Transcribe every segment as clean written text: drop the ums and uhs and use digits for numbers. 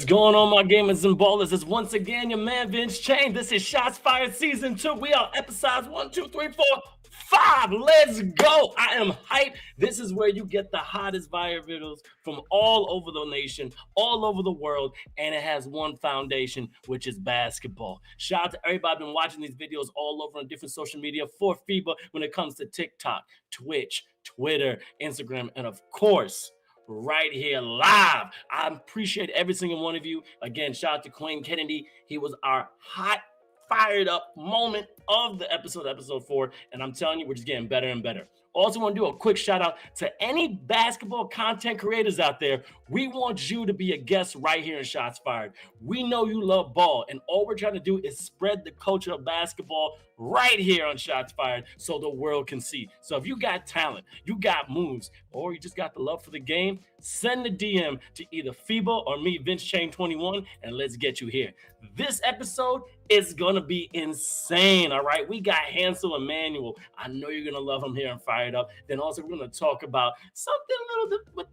What's going on, my gamers and ballers? It's once again your man Vince Chain. This is Shots Fired Season 2. We are episodes 1, 2, 3, 4, 5. Let's go. I am hyped. This is where you get the hottest viral videos from all over the nation, all over the world, and it has one foundation, which is basketball. Shout out to everybody been watching these videos all over on different social media for FIBA when it comes to TikTok, Twitch, Twitter, Instagram, and of course, right here live. I appreciate every single one of you. Again, shout out to Queen Kennedy. He was our hot, fired up moment of the episode 4. And I'm telling you, we're just getting better and better. Also want to do a quick shout out to any basketball content creators out there. We want you to be a guest right here in Shots Fired. We know you love ball, and all we're trying to do is spread the culture of basketball right here on Shots Fired so the world can see. So if you got talent, you got moves, or you just got the love for the game, send a DM to either FIBA or me, Vince Chain 21, and let's get you here. This episode is going to be insane, all right? We got Hansel Emmanuel. I know you're going to love him here and Fired Up. Then also we're going to talk about something a little bit with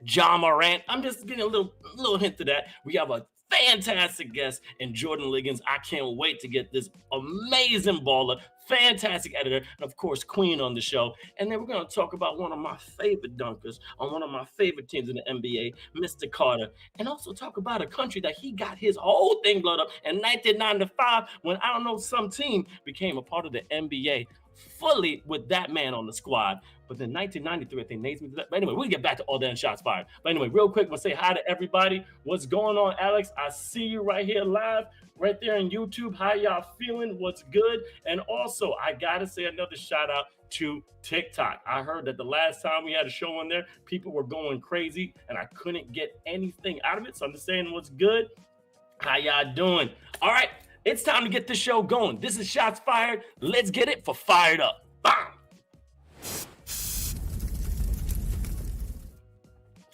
Ja Morant. I'm just getting a little hint to that. We have a fantastic guest in Jordan Liggins. I can't wait to get this amazing baller, fantastic editor, and of course, Queen on the show. And then we're going to talk about one of my favorite dunkers on one of my favorite teams in the NBA, Mr. Carter, and also talk about a country that he got his whole thing blown up in 1995 when, I don't know, some team became a part of the NBA fully with that man on the squad. But then 1993, I think Nate's me to that. But anyway, we'll get back to all that in Shots Fired. But anyway, real quick, we'll say hi to everybody. What's going on, Alex? I see you right here live, right there on YouTube. How y'all feeling? What's good? And also, I got to say another shout out to TikTok. I heard that the last time we had a show on there, people were going crazy, and I couldn't get anything out of it. So I'm just saying what's good. How y'all doing? All right, it's time to get this show going. This is Shots Fired. Let's get it for Fired Up. Bam!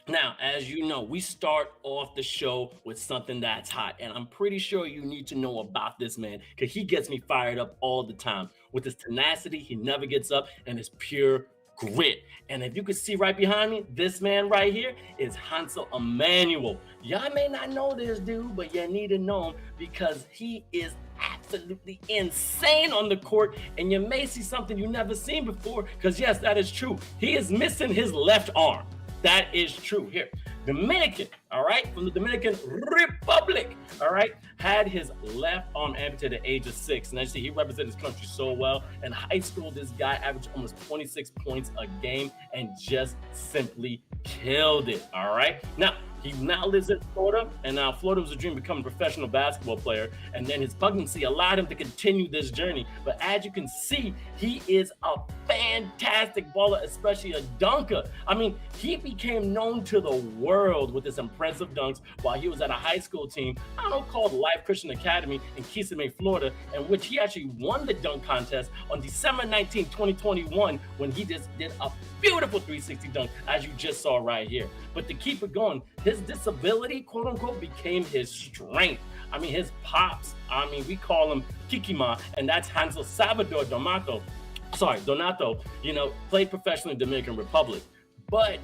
Now, as you know, we start off the show with something that's hot, and I'm pretty sure you need to know about this man because he gets me fired up all the time. With his tenacity, he never gets up, and his pure grit. And if you can see right behind me, this man right here is Hansel Emmanuel. Y'all may not know this dude, but you need to know him because he is absolutely insane on the court, and you may see something you never seen before because yes, that is true. He is missing his left arm. That is true. Here, Dominican, all right, from the Dominican Republic, all right, had his left arm amputated at the age of 6. And as you see, he represented his country so well. In high school, this guy averaged almost 26 points a game and just simply killed it, all right? Now, he now lives in Florida, and now Florida was a dream becoming a professional basketball player. And then his pregnancy allowed him to continue this journey. But as you can see, he is a fantastic baller, especially a dunker. I mean, he became known to the world with his impressive dunks while he was at a high school team, I don't know, called Life Christian Academy in Kissimmee, Florida, in which he actually won the dunk contest on December 19, 2021, when he just did a beautiful 360 dunk, as you just saw right here. But to keep it going, his disability, quote unquote, became his strength. I mean, his pops, we call him Kikima, and that's Hansel Salvador Donato, played professionally in the Dominican Republic. But,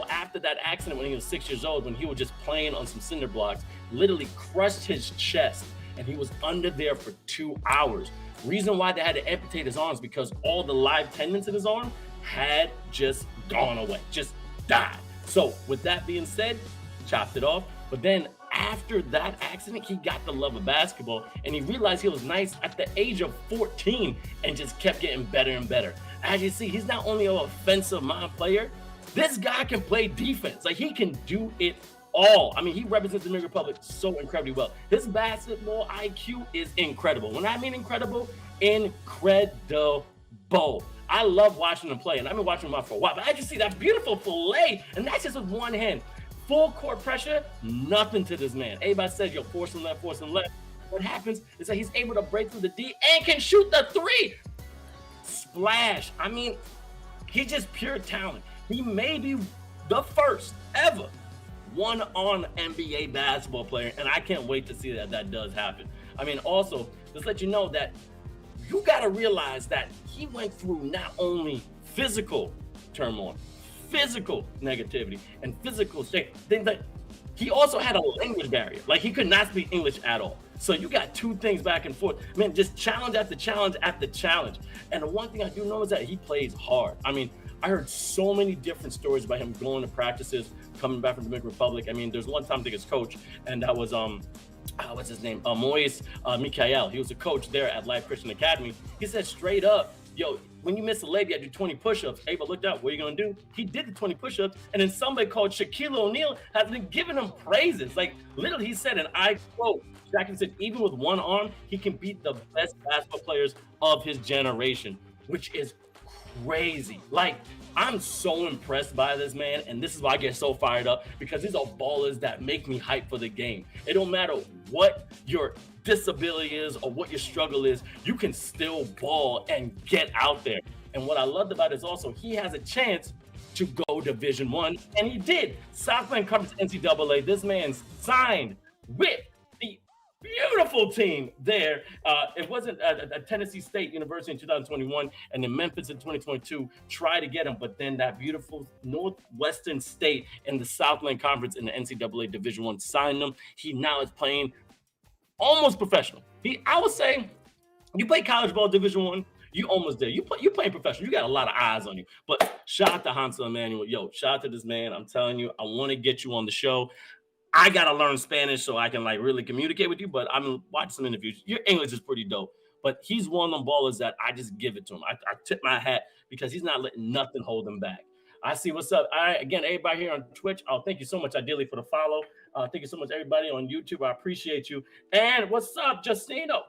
after that accident when he was 6 years old, when he was just playing on some cinder blocks, literally crushed his chest, and he was under there for 2 hours. Reason why they had to amputate his arms because all the live tendons in his arm had just gone away, just died. So with that being said, chopped it off. But then after that accident, he got the love of basketball, and he realized he was nice at the age of 14 and just kept getting better and better. As you see, he's not only an offensive mind player, this guy can play defense. Like, he can do it all. I mean, he represents the Dominican Republic so incredibly well. His basketball IQ is incredible. When I mean incredible, incredible. I love watching him play, and I've been watching him for a while. But as you see, that beautiful fillet, and that's just with one hand. Full court pressure, nothing to this man. Everybody says, yo, force him left, force him left. What happens is that he's able to break through the D and can shoot the 3. Splash. I mean, he's just pure talent. He may be the first ever one-on NBA basketball player, and I can't wait to see that does happen. I mean, also, just let you know that you got to realize that he went through not only physical turmoil, physical negativity, and physical things that he also had a language barrier. Like he could not speak English at all. So you got two things back and forth. Man, just challenge after challenge after challenge. And the one thing I do know is that he plays hard. I mean, I heard so many different stories about him going to practices, coming back from the Dominican Republic. I mean, there's one time I think his coach, and that was what's his name? Moise Mikael. He was a coach there at Life Christian Academy. He said straight up, yo, when you miss a leg, you got to do 20 push-ups. Ava looked out, what are you going to do? He did the 20 push-ups, and then somebody called Shaquille O'Neal has been giving him praises. Like, literally, he said, and I quote, Shaq said, even with one arm, he can beat the best basketball players of his generation, which is crazy. Like, I'm so impressed by this man, and this is why I get so fired up, because these are ballers that make me hype for the game. It don't matter what your disability is or what your struggle is, you can still ball and get out there. And what I loved about it is also he has a chance to go Division I, and he did. Southland Conference NCAA, this man signed with the beautiful team there. It wasn't at Tennessee State University in 2021, and then Memphis in 2022 tried to get him, but then that beautiful Northwestern State in the Southland Conference in the NCAA Division I signed him. He now is playing almost professional. I would say, you play college ball Division I, you almost there. You playing professional. You got a lot of eyes on you. But shout out to Hansel Emmanuel. Yo, shout out to this man. I'm telling you, I want to get you on the show. I gotta learn Spanish so I can like really communicate with you. But I'm watching some interviews. Your English is pretty dope. But he's one of them ballers that I just give it to him. I tip my hat because he's not letting nothing hold him back. I see what's up. All right, again, everybody here on Twitch. Oh, thank you so much, ideally, for the follow. Thank you so much, everybody on YouTube. I appreciate you. And what's up, Justino?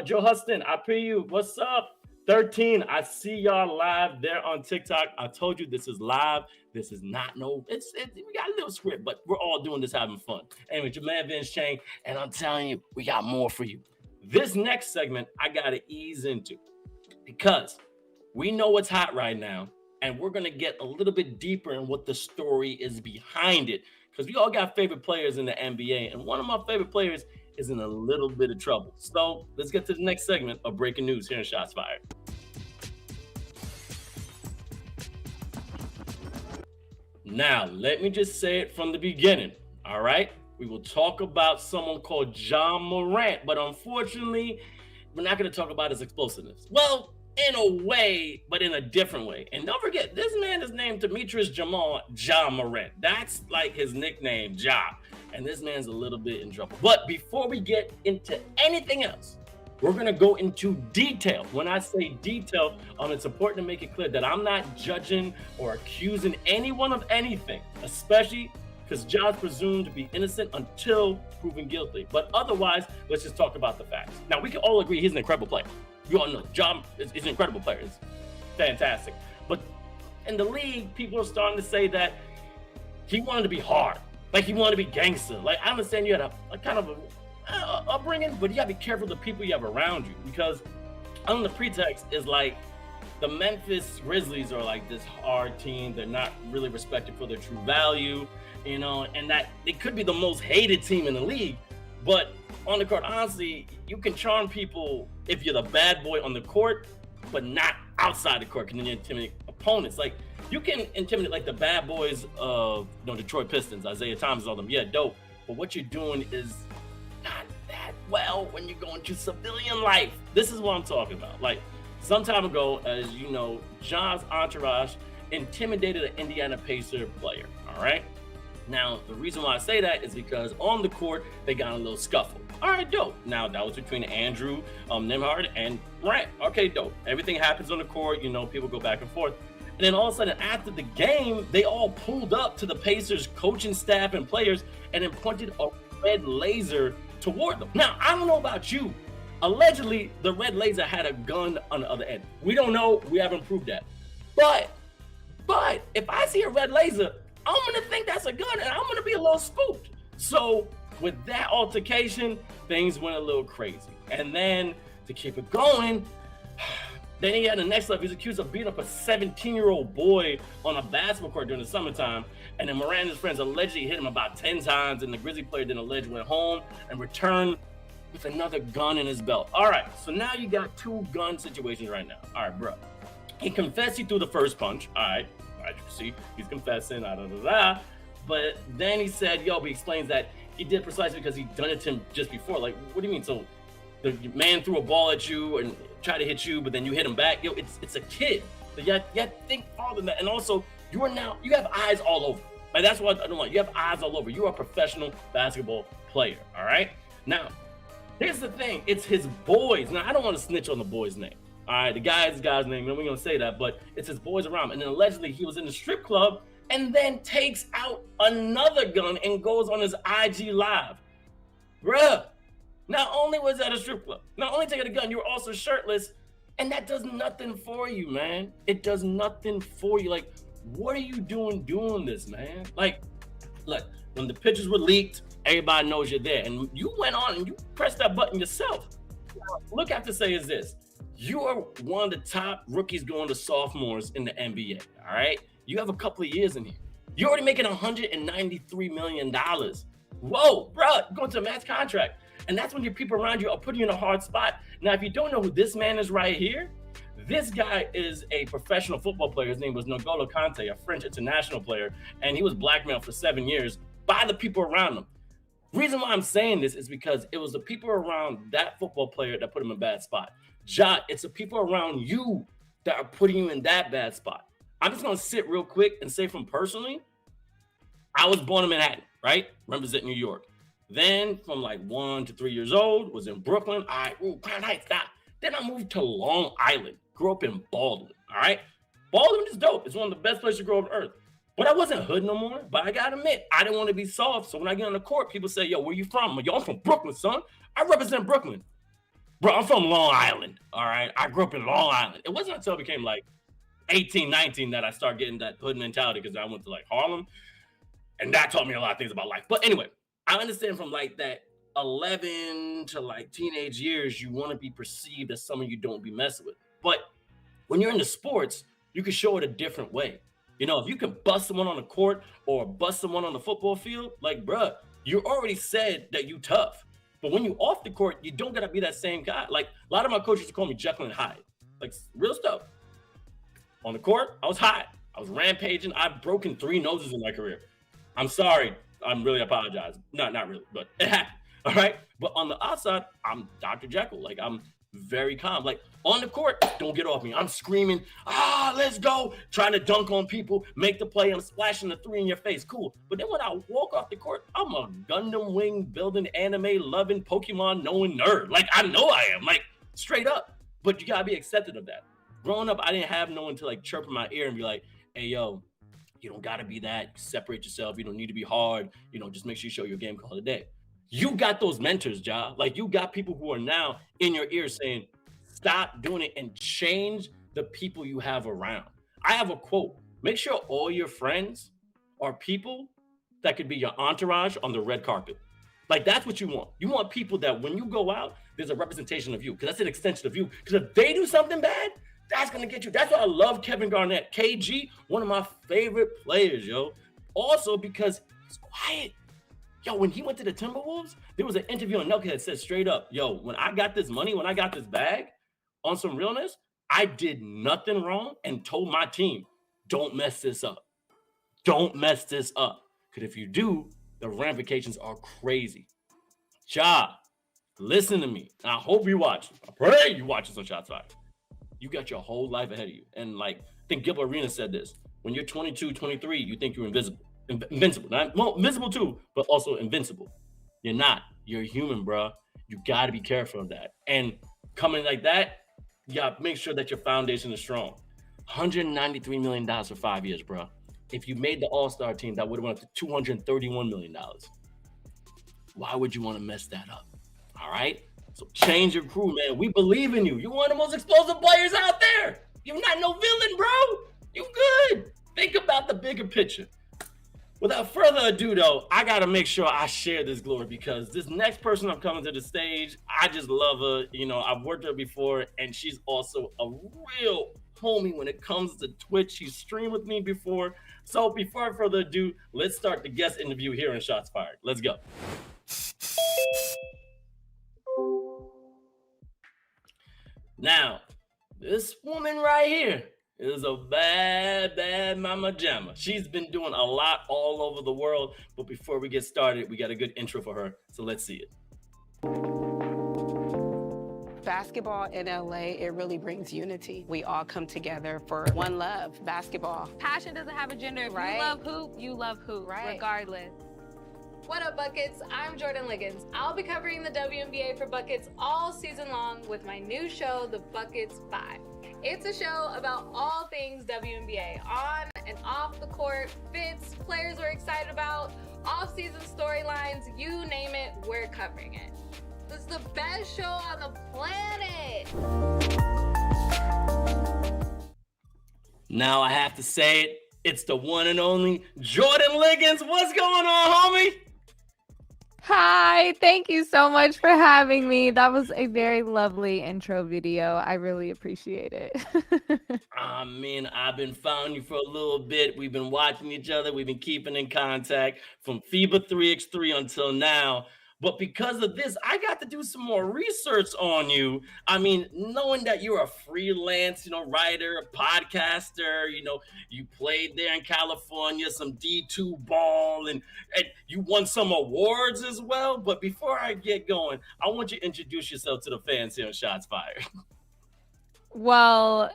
Joe Huston, I pay you. What's up? 13, I see y'all live there on TikTok. I told you this is live. This is not we got a little script, but we're all doing this having fun. Anyway, your man Vince Chang, and I'm telling you, we got more for you. This next segment, I got to ease into because we know what's hot right now, and we're going to get a little bit deeper in what the story is behind it because we all got favorite players in the NBA, and one of my favorite players is in a little bit of trouble. So let's get to the next segment of breaking news here in Shots Fired. Now, let me just say it from the beginning, all right? We will talk about someone called Ja Morant, but unfortunately, we're not going to talk about his explosiveness. Well, in a way, but in a different way. And don't forget, this man is named Demetrius Jamal Ja Morant. That's like his nickname, Ja. And this man's a little bit in trouble. But before we get into anything else, we're going to go into detail. When I say detail, it's important to make it clear that I'm not judging or accusing anyone of anything, especially because Ja's presumed to be innocent until proven guilty. But otherwise, let's just talk about the facts. Now, we can all agree he's an incredible player. You all know Ja is an incredible player. It's fantastic. But in the league, people are starting to say that he wanted to be hard. Like he wanted to be gangster. Like I understand you had a kind of a upbringing, but you gotta be careful of the people you have around you because on the pretext is like the Memphis Grizzlies are like this hard team. They're not really respected for their true value, you know, and that they could be the most hated team in the league. But on the court, honestly, you can charm people if you're the bad boy on the court, but not outside the court, and then you intimidate opponents. Like you can intimidate like the bad boys of Detroit Pistons, Isaiah Thomas, all them. Yeah, dope. But what you're doing is not that well when you go into civilian life. This is what I'm talking about. Like some time ago, as you know, Ja's entourage intimidated an Indiana Pacer player. All right. Now, the reason why I say that is because on the court, they got a little scuffle. All right, dope. Now, that was between Andrew Nembhard and Morant. Okay, dope. Everything happens on the court. You know, people go back and forth. And then all of a sudden, after the game, they all pulled up to the Pacers coaching staff and players and then pointed a red laser toward them. Now, I don't know about you. Allegedly, the red laser had a gun on the other end. We don't know. We haven't proved that. But if I see a red laser, I'm going to think that's a gun and I'm going to be a little spooked. So with that altercation, things went a little crazy. And then to keep it going, then he had the next level. He's accused of beating up a 17-year-old boy on a basketball court during the summertime. And then Morant and his friends allegedly hit him about 10 times. And the Grizzly player then allegedly went home and returned with another gun in his belt. All right, so now you got two gun situations right now. All right, bro. He confessed he threw the first punch. All right. As you can see, he's confessing, But then he said, yo, he explains that he did precisely because he'd done it to him just before. Like, what do you mean? So the man threw a ball at you and tried to hit you, but then you hit him back. Yo, it's a kid. So you have to think farther than that. And also, you have eyes all over. Like, that's what I don't want. You have eyes all over. You are a professional basketball player. All right. Now, here's the thing. It's his boys. Now, I don't want to snitch on the boy's name. All right, the guy's name, and we're gonna say that, but it's his boys around him. And then allegedly he was in the strip club and then takes out another gun and goes on his IG live. Bruh, not only was that a strip club, not only taking a gun, you were also shirtless, and that does nothing for you, man. It does nothing for you. Like, what are you doing this, man? Like, look, when the pictures were leaked, everybody knows you're there, and you went on and you pressed that button yourself. Look, I have to say is this. You are one of the top rookies going to sophomores in the NBA, all right? You have a couple of years in here. You're already making $193 million. Whoa, bro, going to a max contract. And that's when your people around you are putting you in a hard spot. Now, if you don't know who this man is right here, this guy is a professional football player. His name was N'Golo Kante, a French international player, and he was blackmailed for 7 years by the people around him. Reason why I'm saying this is because it was the people around that football player that put him in a bad spot. Ja, it's the people around you that are putting you in that bad spot. I'm just gonna sit real quick and say from personally, I was born in Manhattan, right? Represent New York. Then from like 1 to 3 years old, was in Brooklyn. All right, Crown Heights, stop. Then I moved to Long Island, grew up in Baldwin, all right? Baldwin is dope. It's one of the best places to grow up on earth. But I wasn't hood no more. But I gotta admit, I didn't want to be soft. So when I get on the court, people say, yo, where you from? Yo, I'm from Brooklyn, son. I represent Brooklyn. Bro, I'm from Long Island, all right? I grew up in Long Island. It wasn't until I became like 18, 19 that I started getting that hood mentality because I went to like Harlem. And that taught me a lot of things about life. But anyway, I understand from like that 11 to like teenage years, you want to be perceived as someone you don't be messing with. But when you're into sports, you can show it a different way. You know, if you can bust someone on the court or bust someone on the football field, like, bruh, you already said that you tough. But when you off the court, you don't gotta be that same guy. Like a lot of my coaches call me Jekyll and Hyde, like real stuff. On the court, I was hot. I was rampaging. I've broken 3 noses in my career. I'm sorry. I'm really apologize. Not really, but it happened. All right. But on the outside, I'm Dr. Jekyll. Like I'm very calm. Like on the court, don't get off me. I'm screaming, let's go. Trying to dunk on people, make the play. I'm splashing the 3 in your face. Cool. But then when I walk off the court, I'm a Gundam wing building, anime loving, Pokemon knowing nerd. Like I know I am, like straight up. But you gotta be accepted of that. Growing up, I didn't have no one to like chirp in my ear and be like, hey, yo, you don't gotta be that. You separate yourself. You don't need to be hard. You know, just make sure you show your game call of the day. You got those mentors, Ja. Like you got people who are now in your ear saying, stop doing it and change the people you have around. I have a quote. Make sure all your friends are people that could be your entourage on the red carpet. Like that's what you want. You want people that when you go out, there's a representation of you because that's an extension of you. Because if they do something bad, that's gonna get you. That's why I love Kevin Garnett. KG, one of my favorite players, yo. Also because he's quiet. Yo, when he went to the Timberwolves, there was an interview on Nelka that said straight up, yo, when I got this money, when I got this bag, on some realness, I did nothing wrong and told my team, don't mess this up. Don't mess this up. Because if you do, the ramifications are crazy. Ja, listen to me. I hope you watch. I pray you watch this on Shots Fired. You got your whole life ahead of you. And like, I think Gilbert Arenas said this. When you're 22, 23, you think you're invisible. Invincible. Well, invisible too, but also invincible. You're not. You're human, bro. You got to be careful of that. And coming like that, you got to make sure that your foundation is strong. $193 million for 5 years, bro. If you made the All-Star team, that would have went up to $231 million. Why would you want to mess that up? All right? So change your crew, man. We believe in you. You're one of the most explosive players out there. You're not no villain, bro. You good. Think about the bigger picture. Without further ado, though, I got to make sure I share this glory because this next person I'm coming to the stage, I just love her. You know, I've worked with her before, and she's also a real homie when it comes to Twitch. She's streamed with me before. So before further ado, let's start the guest interview here in Shots Fired. Let's go. Now, this woman right here is a bad mama jamma. She's been doing a lot all over the world. But before we get started, we got a good intro for her. So let's see it. Basketball in LA, it really brings unity. We all come together for one love, basketball. Passion doesn't have a gender. If Right. you love hoop, you love hoop, Right. regardless. What up, Buckets? I'm Jordan Liggins. I'll be covering the WNBA for Buckets all season long with my new show, The Buckets 5. It's a show about all things WNBA, on and off the court, fits, players we're excited about, off-season storylines, you name it, we're covering it. This is the best show on the planet. Now I have to say it. It's the one and only Jordan Liggins. What's going on, homie? Hi, thank you so much for having me. That was a very lovely intro video. I really appreciate it. I mean, I've been following you for a little bit. We've been watching each other. We've been keeping in contact from FIBA 3x3 until now. But because of this, I got to do some more research on you. I mean, knowing that you're a freelance, writer, podcaster, you played there in California, some D2 ball, and you won some awards as well. But before I get going, I want you to introduce yourself to the fans here on Shots Fired. Well,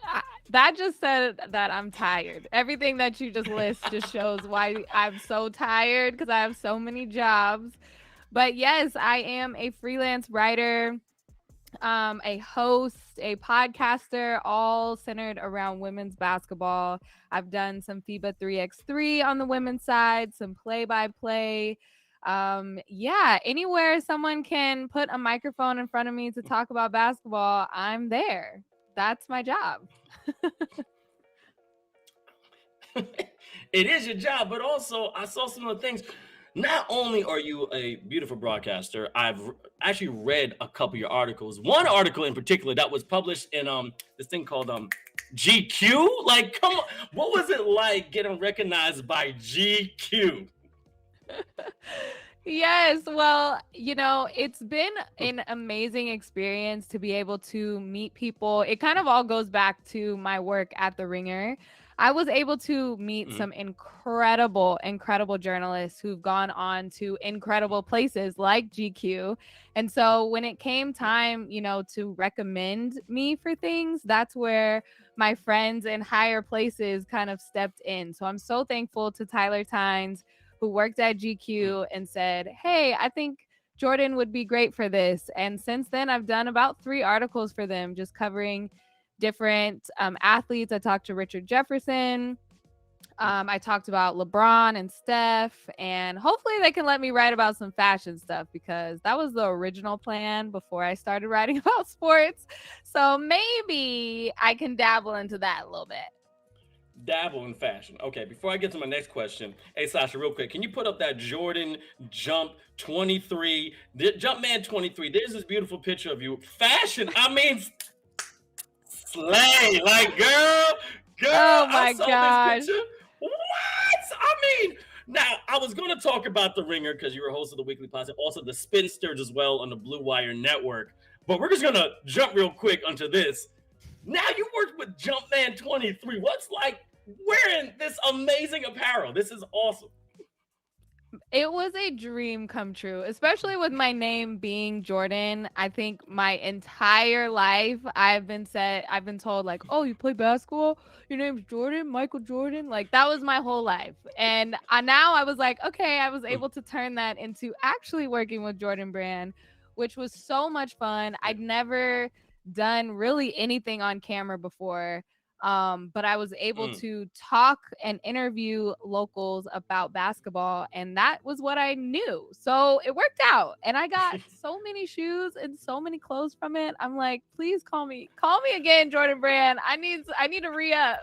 that just said that I'm tired. Everything that you just list just shows why I'm so tired, because I have so many jobs. But yes, I am a freelance writer, a host, a podcaster, all centered around women's basketball. I've done some FIBA 3x3 on the women's side, some play-by-play. Anywhere someone can put a microphone in front of me to talk about basketball, I'm there. That's my job. It is your job, but also I saw some of the things. Not only are you a beautiful broadcaster, I've actually read a couple of your articles. One article in particular that was published in this thing called GQ. Like, come on, what was it like getting recognized by GQ? Yes, well, it's been an amazing experience to be able to meet people. It kind of all goes back to my work at The Ringer. I was able to meet some incredible journalists who've gone on to incredible places like GQ. And so when it came time, to recommend me for things, that's where my friends in higher places kind of stepped in. So I'm so thankful to Tyler Tynes, who worked at GQ and said, hey, I think Jordan would be great for this. And since then, I've done about 3 articles for them, just covering different athletes. I talked to Richard Jefferson. I talked about LeBron and Steph, and hopefully they can let me write about some fashion stuff, because that was the original plan before I started writing about sports. So maybe I can dabble into that a little bit. Dabble in fashion. Okay, before I get to my next question, hey Sasha, real quick, can you put up that Jordan Jump 23, Jumpman 23? There's this beautiful picture of you. Fashion, I mean, slay, like girl, Oh my I saw gosh. this picture. What? I mean, now I was going to talk about The Ringer because you were host of the Weekly Podcast, also the Spinsters as well on the Blue Wire Network. But we're just going to jump real quick onto this. Now you worked with Jumpman 23. What's like wearing this amazing apparel? This is awesome. It was a dream come true, especially with my name being Jordan. I think my entire life I've been told like, oh, you play basketball? Your name's Jordan, Michael Jordan. Like, that was my whole life. And now I was like, okay, I was able to turn that into actually working with Jordan Brand, which was so much fun. I'd never done really anything on camera before. But I was able to talk and interview locals about basketball, and that was what I knew. So it worked out, and I got so many shoes and so many clothes from it. I'm like, please call me again, Jordan Brand. I need to re-up.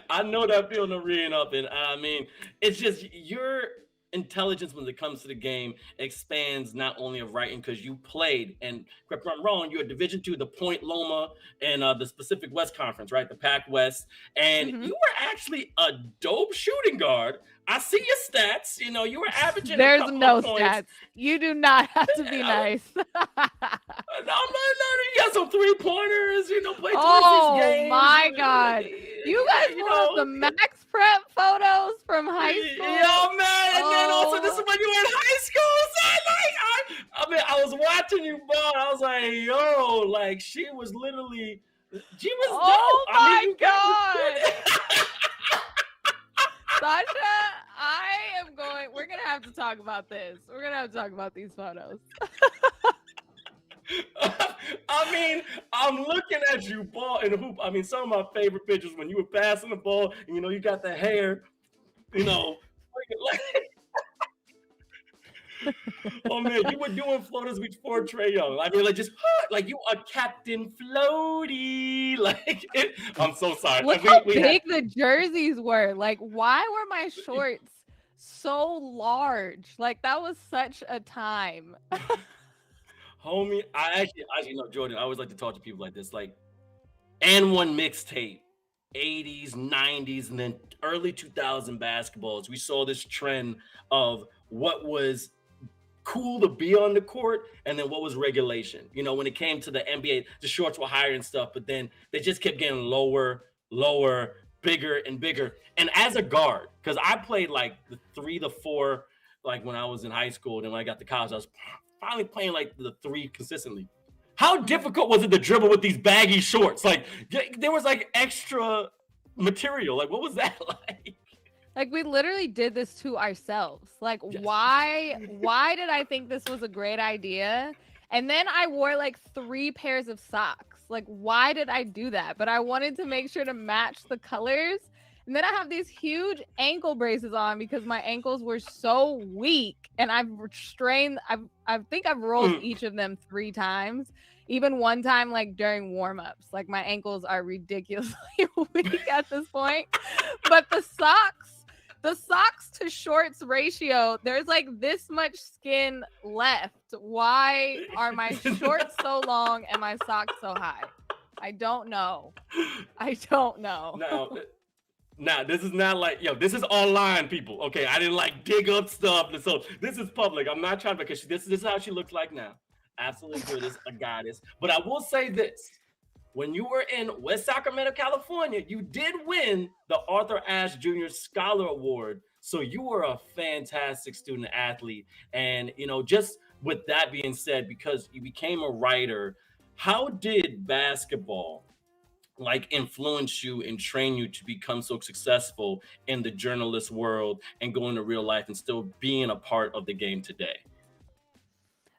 I know that feeling of reading up, and I mean, it's just your intelligence when it comes to the game expands not only of writing, because you played, and correct me if I'm wrong, you're a Division II, the Point Loma and the Pacific West Conference, right? The Pac West, and you were actually a dope shooting guard. I see your stats. You were averaging. There's a couple no of points. stats. You do not have to be nice. No, you got some 3-pointers, play 26 Oh games. my God. You guys put up the max prep photos from high school. Yo, man. And then also, this is when you were in high school. So I was watching you ball. I was like, yo, like, she was literally, she was Oh dope. my God. Sasha, we're going to have to talk about this. We're going to have to talk about these photos. I'm looking at you ball in the hoop. Some of my favorite pictures when you were passing the ball and, you got the hair, oh man, you were doing floaters before Trae Young. Like you are Captain Floaty. I'm so sorry. Look how big the jerseys were. Like, why were my shorts so large? Like, that was such a time. Homie, I actually know, Jordan, I always like to talk to people like this. Like, and one mixtape, 80s, 90s, and then early 2000 basketballs. We saw this trend of what was cool to be on the court and then what was regulation. When it came to the NBA, the shorts were higher and stuff, but then they just kept getting lower, bigger and bigger. And as a guard, because I played like the 3 to 4, like when I was in high school, and then when I got to college, I was finally playing like the 3 consistently. How difficult was it to dribble with these baggy shorts? Like, there was like extra material. Like, what was that like? Like, we literally did this to ourselves. Like, Yes. why did I think this was a great idea? And then I wore like 3 pairs of socks. Like, why did I do that? But I wanted to make sure to match the colors. And then I have these huge ankle braces on because my ankles were so weak. And I've strained, I think I've rolled each of them 3 times. Even one time, like during warm-ups. Like, my ankles are ridiculously weak at this point. But the socks to shorts ratio, there's like this much skin left. Why are my shorts so long and my socks so high? I don't know. Now, this is not like, this is online, people. Okay, I didn't like dig up stuff. So this is public. I'm not trying to, because this is how she looks like now. Absolutely good as a goddess. But I will say this. When you were in West Sacramento, California, you did win the Arthur Ashe Jr. Scholar Award. So you were a fantastic student athlete. And, just with that being said, because you became a writer, how did basketball influence you and train you to become so successful in the journalist world and go into real life and still being a part of the game today?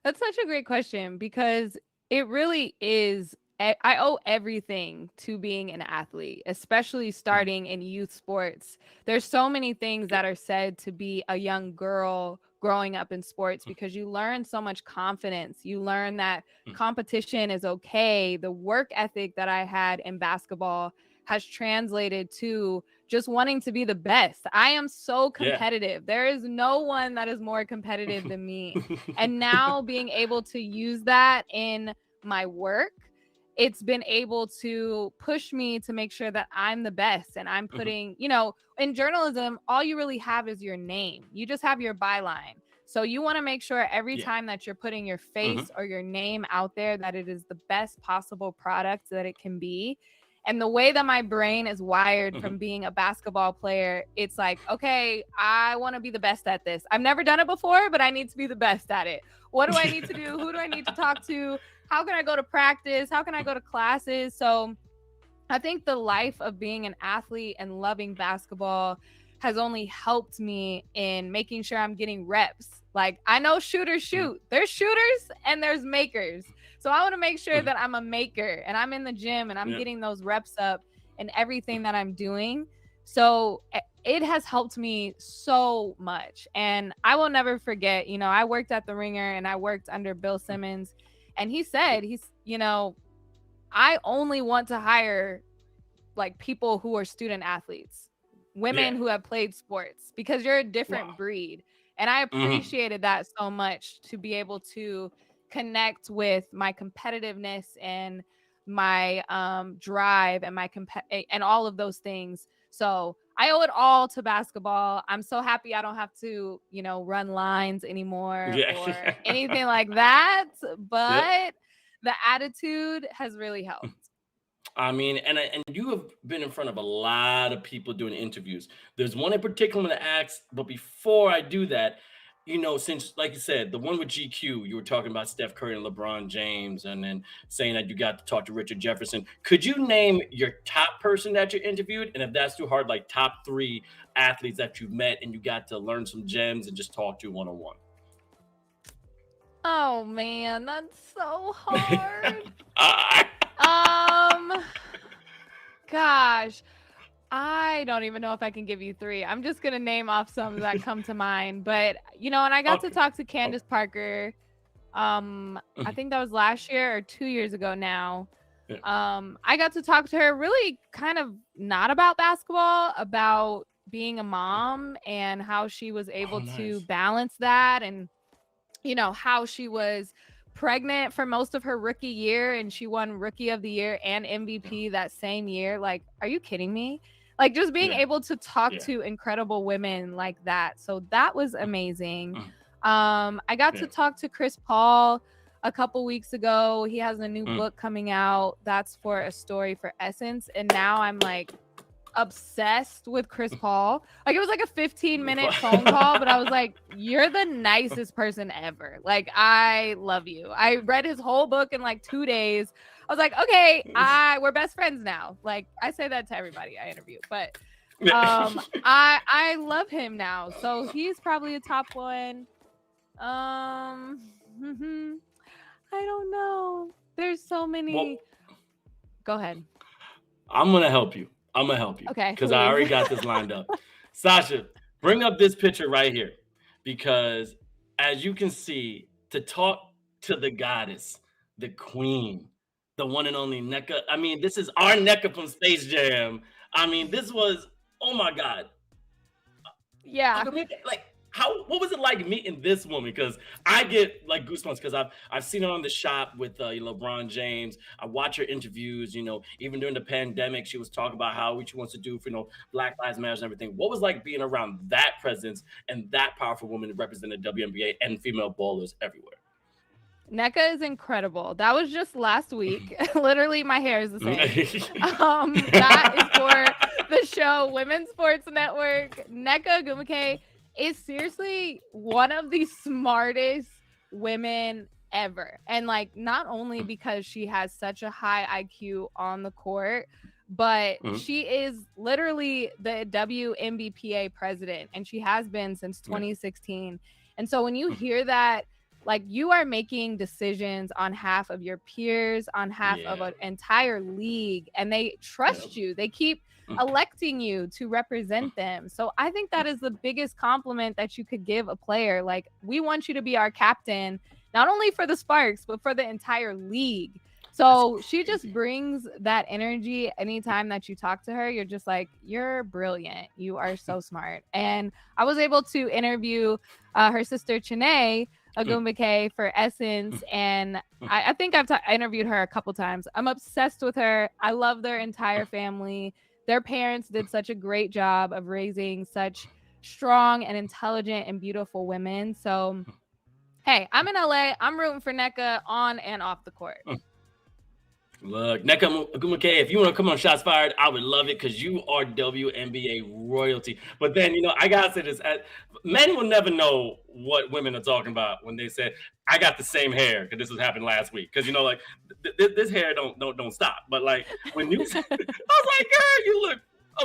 That's such a great question, because it really is. I owe everything to being an athlete, especially starting in youth sports. There's so many things that are said to be a young girl growing up in sports, because you learn so much confidence. You learn that competition is okay. The work ethic that I had in basketball has translated to just wanting to be the best. I am so competitive. There is no one that is more competitive than me. And now being able to use that in my work, it's been able to push me to make sure that I'm the best. And I'm putting, in journalism, all you really have is your name. You just have your byline. So you want to make sure every time that you're putting your face or your name out there, that it is the best possible product that it can be. And the way that my brain is wired from being a basketball player, it's like, okay, I want to be the best at this. I've never done it before, but I need to be the best at it. What do I need to do? Who do I need to talk to? How can I go to practice? How can I go to classes? So I think the life of being an athlete and loving basketball has only helped me in making sure I'm getting reps. Like, I know shooters shoot. There's shooters and there's makers. So I want to make sure that I'm a maker and I'm in the gym and I'm getting those reps up in everything that I'm doing. So it has helped me so much. And I will never forget, I worked at the Ringer and I worked under Bill Simmons. And he said, I only want to hire like people who are student athletes, women who have played sports, because you're a different breed. And I appreciated that so much, to be able to connect with my competitiveness and my drive and and all of those things. So I owe it all to basketball. I'm so happy I don't have to, run lines anymore or anything like that. But the attitude has really helped. I mean, and you have been in front of a lot of people doing interviews. There's one in particular I'm going to ask, but before I do that, since like you said, the one with GQ, you were talking about Steph Curry and LeBron James, and then saying that you got to talk to Richard Jefferson. Could you name your top person that you interviewed? And if that's too hard, like top 3 athletes that you've met and you got to learn some gems and just talk to one-on-one. Oh man, that's so hard. Gosh, I don't even know if I can give you 3. I'm just gonna name off some that come to mind. But and I got to talk to Candace Parker. I think that was last year or 2 years ago now. Yeah. I got to talk to her really kind of not about basketball, about being a mom and how she was able to balance that, and how she was pregnant for most of her rookie year and she won Rookie of the Year and MVP that same year. Like, are you kidding me? Like, just being able to talk to incredible women like that. So that was amazing. I got to talk to Chris Paul a couple weeks ago. He has a new book coming out. That's for a story for Essence. And now I'm like obsessed with Chris Paul. Like, it was like a 15-minute phone call, but I was like, you're the nicest person ever. Like, I love you. I read his whole book in like 2 days. I was like, okay, we're best friends now. Like, I say that to everybody I interview, but I love him now. So he's probably a top one. I don't know. There's so many. Well, go ahead. I'm gonna help you. Okay. Because I already got this lined up. Sasha, bring up this picture right here. Because as you can see, to talk to the goddess, the queen, the one and only NECA. I mean, this is our NECA from Space Jam. I mean, this was, oh my God. Yeah. Like, what was it like meeting this woman? Because I get like goosebumps because I've seen her on The Shop with LeBron James. I watch her interviews. Even during the pandemic, she was talking about what she wants to do for Black Lives Matter and everything. What was like being around that presence and that powerful woman to represent the WNBA and female ballers everywhere? NECA is incredible. That was just last week. Literally, my hair is the same. That is for the show Women's Sports Network. NECA Ogwumike is seriously one of the smartest women ever. And like, not only because she has such a high IQ on the court, but she is literally the WNBPA president, and she has been since 2016. And so when you hear that, like, you are making decisions on half of your peers, on half of an entire league, and they trust you. They keep electing you to represent them. So I think that is the biggest compliment that you could give a player. Like, we want you to be our captain, not only for the Sparks, but for the entire league. So she just brings that energy. Anytime that you talk to her, you're just like, you're brilliant. You are so smart. And I was able to interview her sister, Chiney Ogwumike, for Essence. And I think I've interviewed her a couple times. I'm obsessed with her. I love their entire family. Their parents did such a great job of raising such strong and intelligent and beautiful women. So, hey, I'm in LA. I'm rooting for NECA on and off the court. Look, NECA Ogwumike, if you want to come on Shots Fired, I would love it because you are WNBA royalty. But then, I gotta say this: men will never know what women are talking about when they say, "I got the same hair," because this was happening last week. Because like this hair don't stop. But like when you, I was like, "Girl, you look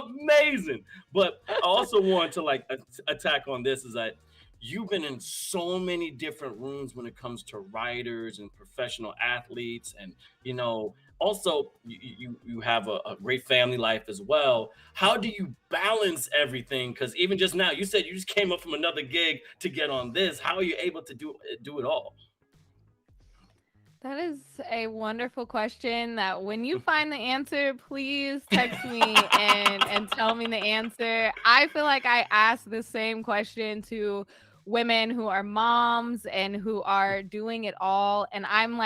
amazing." But I also want to like attack on this is that you've been in so many different rooms when it comes to writers and professional athletes, and also you have a great family life as well. How do you balance everything? Because even just now, you said you just came up from another gig to get on this. How are you able to do it all? That is a wonderful question that when you find the answer, please text me and tell me the answer. I feel like I ask the same question to women who are moms and who are doing it all. And I'm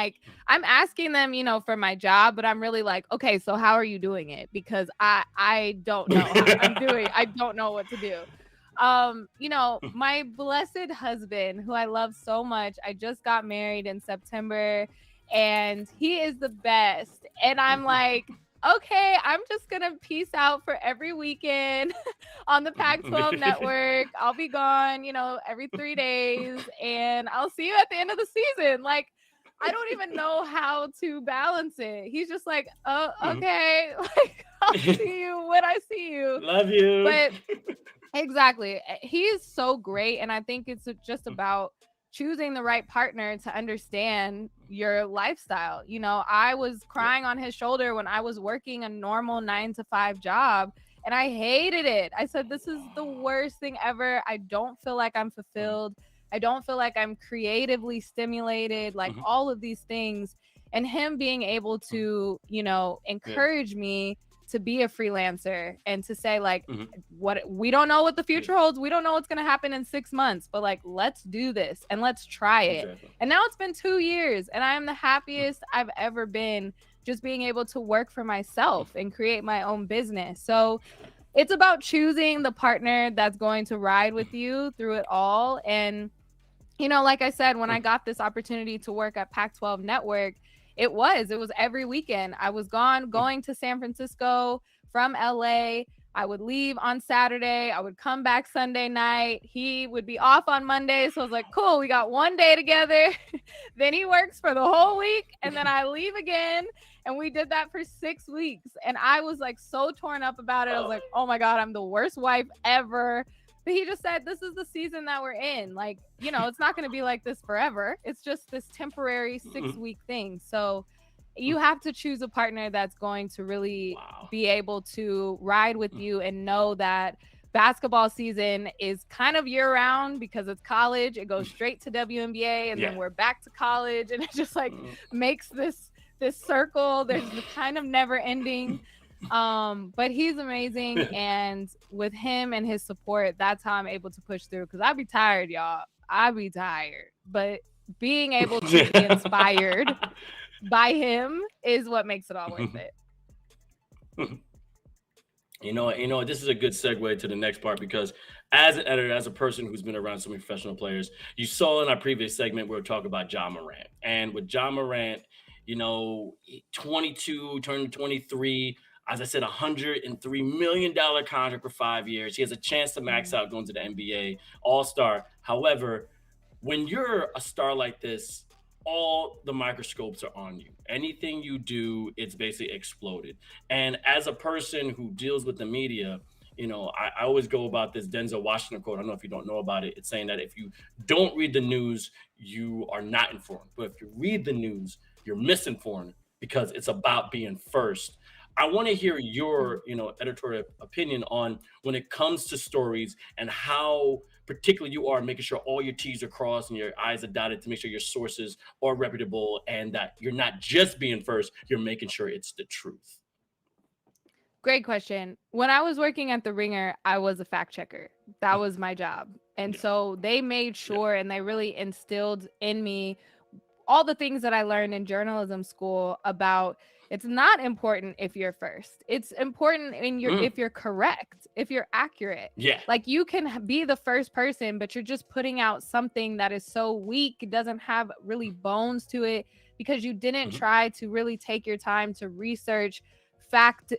asking them, for my job, but I'm really like, okay, so how are you doing it? Because I don't know how I'm doing. I don't know what to do. My blessed husband, who I love so much, I just got married in September, and he is the best. And I'm like, okay, I'm just gonna peace out for every weekend on the Pac-12 network. I'll be gone, every 3 days, and I'll see you at the end of the season. Like, I don't even know how to balance it. He's just like, oh, okay, like, I'll see you when I see you. Love you. But exactly, he is so great, and I think it's just about choosing the right partner to understand your lifestyle. I was crying on his shoulder when I was working a normal 9-to-5 job, and I hated it. I said, this is the worst thing ever. I don't feel like I'm fulfilled. I don't feel like I'm creatively stimulated, like all of these things. And him being able to, encourage me to be a freelancer and to say, like, what we don't know what the future holds. We don't know what's going to happen in 6 months, but like, let's do this and let's try it. Exactly. And now it's been 2 years and I am the happiest I've ever been, just being able to work for myself and create my own business. So it's about choosing the partner that's going to ride with you through it all. And, like I said, when I got this opportunity to work at Pac-12 Network, it was every weekend. I was going to San Francisco from LA. I would leave on Saturday. I would come back Sunday night. He would be off on Monday. So I was like, cool, we got 1 day together. Then he works for the whole week. And then I leave again. And we did that for 6 weeks. And I was like so torn up about it. I was like, oh my God, I'm the worst wife ever. But he just said, this is the season that we're in. Like, it's not going to be like this forever. It's just this temporary 6-week thing. So you have to choose a partner that's going to really be able to ride with you and know that basketball season is kind of year round because it's college. It goes straight to WNBA and then we're back to college. And it just like makes this circle. There's the kind of never ending. But he's amazing, and with him and his support, that's how I'm able to push through, because I'd be tired, y'all. I'd be tired, but being able to be inspired by him is what makes it all worth it. This is a good segue to the next part, because as an editor, as a person who's been around so many professional players, you saw in our previous segment we were talking about Ja Morant, and with Ja Morant, 22 turning 23. As I said, $103 million contract for 5 years. He has a chance to max out going to the NBA, all-star. However, when you're a star like this, all the microscopes are on you. Anything you do, it's basically exploded. And as a person who deals with the media, I always go about this Denzel Washington quote. I don't know if you don't know about it. It's saying that if you don't read the news, you are not informed. But if you read the news, you're misinformed, because it's about being first. I want to hear your, editorial opinion on when it comes to stories and how particular you are making sure all your T's are crossed and your I's are dotted to make sure your sources are reputable and that you're not just being first, you're making sure it's the truth. Great question. When I was working at The Ringer, I was a fact checker. That was my job. And so they made sure and they really instilled in me all the things that I learned in journalism school about it's not important if you're first. It's important if you're correct, if you're accurate. Yeah. Like, you can be the first person, but you're just putting out something that is so weak. It doesn't have really bones to it because you didn't try to really take your time to research, fact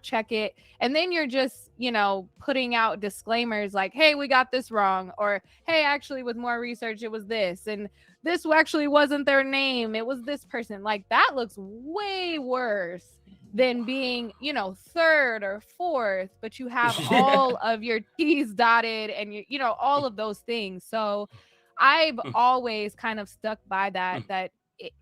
check it. And then you're just, putting out disclaimers like, hey, we got this wrong. Or, hey, actually with more research, it was this. And this actually wasn't their name. It was this person. Like, that looks way worse than being, third or fourth, but you have all of your T's dotted and all of those things. So I've always kind of stuck by that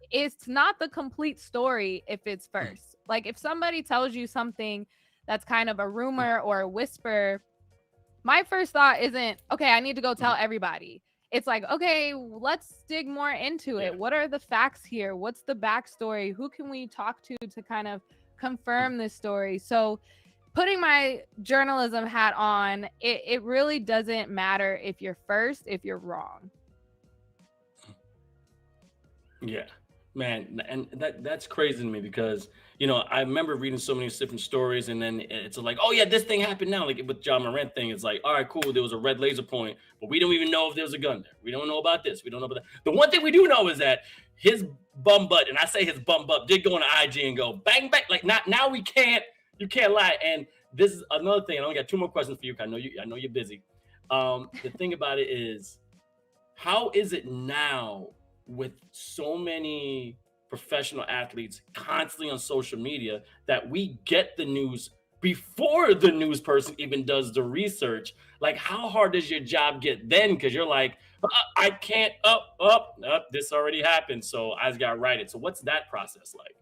it's not the complete story if it's first. Like, if somebody tells you something that's kind of a rumor or a whisper, my first thought isn't, okay, I need to go tell everybody. It's like, okay, let's dig more into it. What are the facts here? What's the backstory? Who can we talk to kind of confirm this story? So putting my journalism hat on, it really doesn't matter if you're first, if you're wrong. Yeah, man. And that's crazy to me because, I remember reading so many different stories and then it's like, oh yeah, this thing happened now. Like with Ja Morant thing, it's like, all right, cool. There was a red laser point, but we don't even know if there was a gun there. We don't know about this. We don't know about that. The one thing we do know is that his bum butt, and I say his bum butt did go on the IG and go bang bang. Like now you can't lie. And this is another thing. I only got 2 more questions for you. I know you're busy. The thing about it is, how is it now with so many professional athletes constantly on social media that we get the news before the news person even does the research? Like, how hard does your job get then? Because you're like, I can't this already happened, so I just gotta write it. So what's that process like?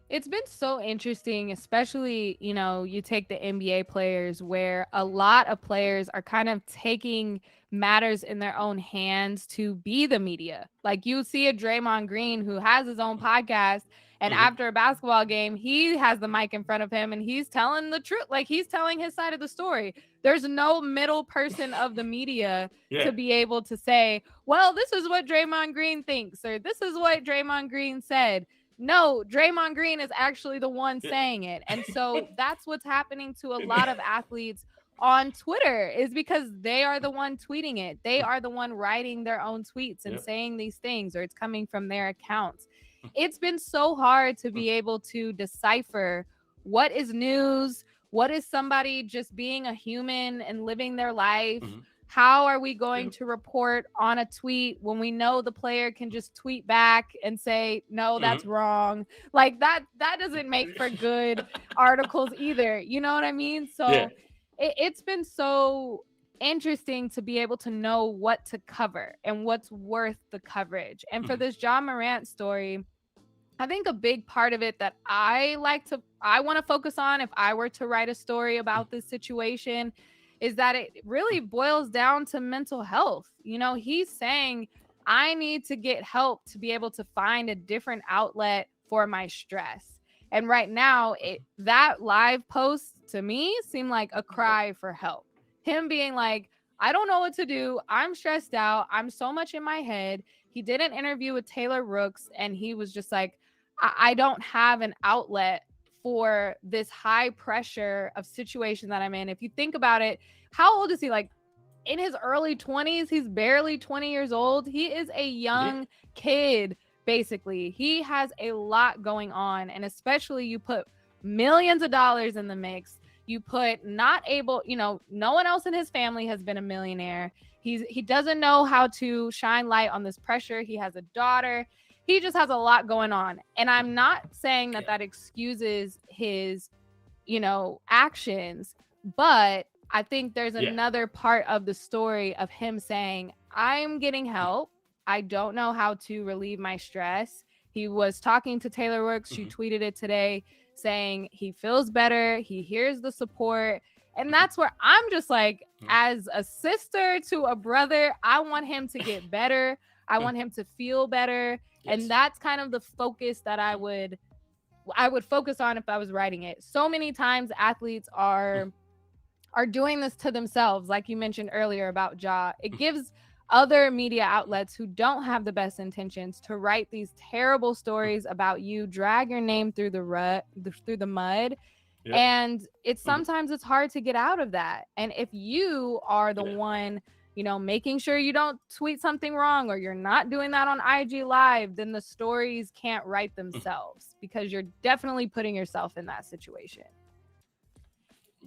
It's been so interesting, especially, you take the NBA players where a lot of players are kind of taking matters in their own hands to be the media. Like you see a Draymond Green who has his own podcast, and after a basketball game, he has the mic in front of him and he's telling the truth. Like he's telling his side of the story. There's no middle person of the media to be able to say, well, this is what Draymond Green thinks, or this is what Draymond Green said. No, Draymond Green is actually the one saying it. And so that's what's happening to a lot of athletes on Twitter, is because they are the one tweeting it. They are the one writing their own tweets and saying these things, or it's coming from their accounts. It's been so hard to be able to decipher what is news, what is somebody just being a human and living their life. How are we going to report on a tweet when we know the player can just tweet back and say, no, that's wrong? Like that doesn't make for good articles either. You know what I mean? So it's been so interesting to be able to know what to cover and what's worth the coverage. And for this Ja Morant story, I think a big part of it that I want to focus on if I were to write a story about this situation is that it really boils down to mental health. He's saying, I need to get help to be able to find a different outlet for my stress. And right now, that live post to me seemed like a cry for help. Him being like, I don't know what to do. I'm stressed out. I'm so much in my head. He did an interview with Taylor Rooks, and he was just like, I don't have an outlet for this high pressure of situation that I'm in. If you think about it, how old is he? Like in his early 20s, he's barely 20 years old. He is a young kid, basically. He has a lot going on. And especially you put millions of dollars in the mix. You put no one else in his family has been a millionaire. He doesn't know how to shine light on this pressure. He has a daughter. He just has a lot going on. And I'm not saying that excuses his, actions, but I think there's another part of the story of him saying, I'm getting help. I don't know how to relieve my stress. He was talking to Taylor Rooks. She tweeted it today saying he feels better. He hears the support. And that's where I'm just like, as a sister to a brother, I want him to get better. I want him to feel better. And that's kind of the focus that I would focus on if I was writing it. So many times athletes are doing this to themselves, like you mentioned earlier about Ja. It gives other media outlets who don't have the best intentions to write these terrible stories about you, drag your name through the mud. And sometimes it's hard to get out of that. And if you are the one making sure you don't tweet something wrong, or you're not doing that on IG Live, then the stories can't write themselves, because you're definitely putting yourself in that situation.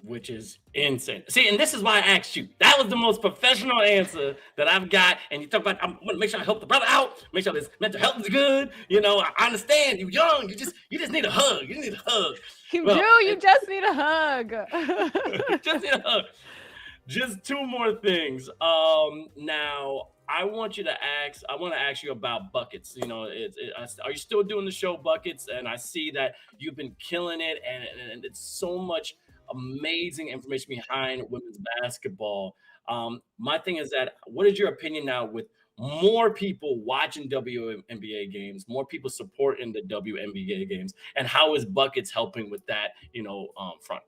Which is insane. See, and this is why I asked you. That was the most professional answer that I've got. And you talk about, I want to make sure I help the brother out, make sure his mental health is good. I understand you're young. You just need a hug. You need a hug. You just need a hug. Just need a hug. Just 2 more things. Now I want to ask you about Buckets. Are you still doing the show Buckets? And I see that you've been killing it, and it's so much amazing information behind women's basketball. My thing is that, what is your opinion now with more people watching WNBA games, more people supporting the WNBA games, and how is Buckets helping with that, front?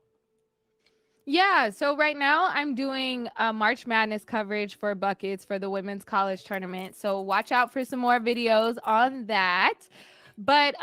Yeah, so right now I'm doing March Madness coverage for Buckets for the women's college tournament. So watch out for some more videos on that. But,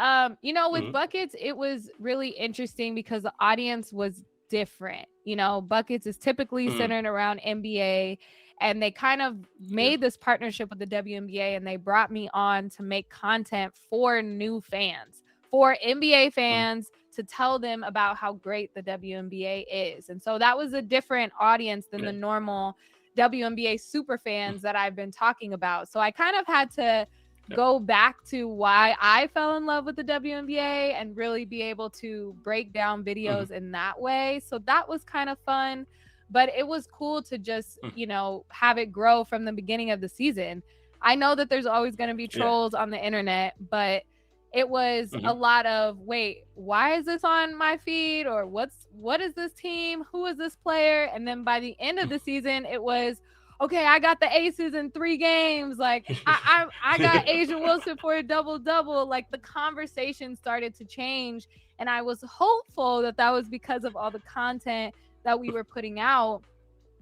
with Buckets, it was really interesting because the audience was different. You know, Buckets is typically centered around NBA, and they kind of made this partnership with the WNBA, and they brought me on to make content for new fans, for NBA fans, to tell them about how great the WNBA is. And so that was a different audience than the normal WNBA super fans that I've been talking about. So I kind of had to go back to why I fell in love with the WNBA and really be able to break down videos in that way. So that was kind of fun, but it was cool to just, you know, have it grow from the beginning of the season. I know that there's always going to be trolls on the internet, but it was a lot of, wait, why is this on my feed? Or what is this team? Who is this player? And then by the end of the season, it was, okay, I got the aces in 3 games. Like I got Asia Wilson for a double-double. Like the conversation started to change. And I was hopeful that that was because of all the content that we were putting out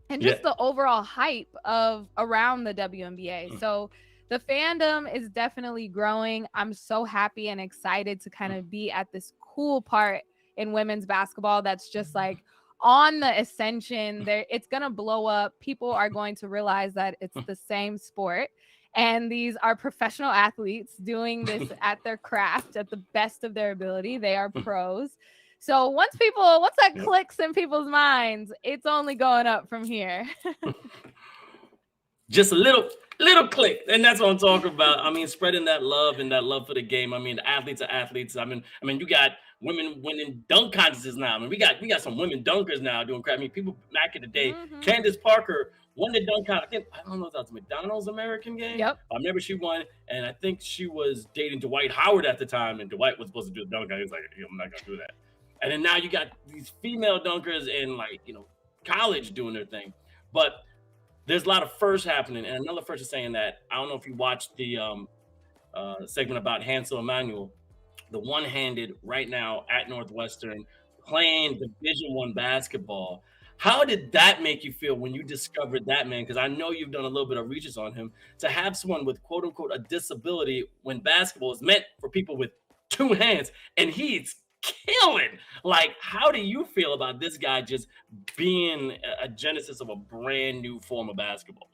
and just the overall hype of around the WNBA. So the fandom is definitely growing. I'm so happy and excited to kind of be at this cool part in women's basketball that's just like on the ascension. There, it's gonna blow up. People are going to realize that it's the same sport, and these are professional athletes doing this at their craft at the best of their ability. They are pros. So once that clicks in people's minds, it's only going up from here. Just a little click, and that's what I'm talking about. I mean, spreading that love and that love for the game. I mean, the athletes are athletes. I mean, you got women winning dunk contests now. I mean, we got some women dunkers now doing crap. I mean, people back in the day, Candace Parker won the dunk contest. I don't know if that was McDonald's American game. Yep. I remember she won, and I think she was dating Dwight Howard at the time, and Dwight was supposed to do the dunk. He was like, I'm not gonna do that. And then now you got these female dunkers in, like, you know, college doing their thing. But there's a lot of firsts happening, and another first is saying that, I don't know if you watched the segment about Hansel Emmanuel, the one-handed right now at Northwestern playing Division I basketball. How did that make you feel when you discovered that, man? Because I know you've done a little bit of research on him, to have someone with quote unquote a disability when basketball is meant for people with 2 hands, and he's killing. Like, how do you feel about this guy just being a genesis of a brand new form of basketball?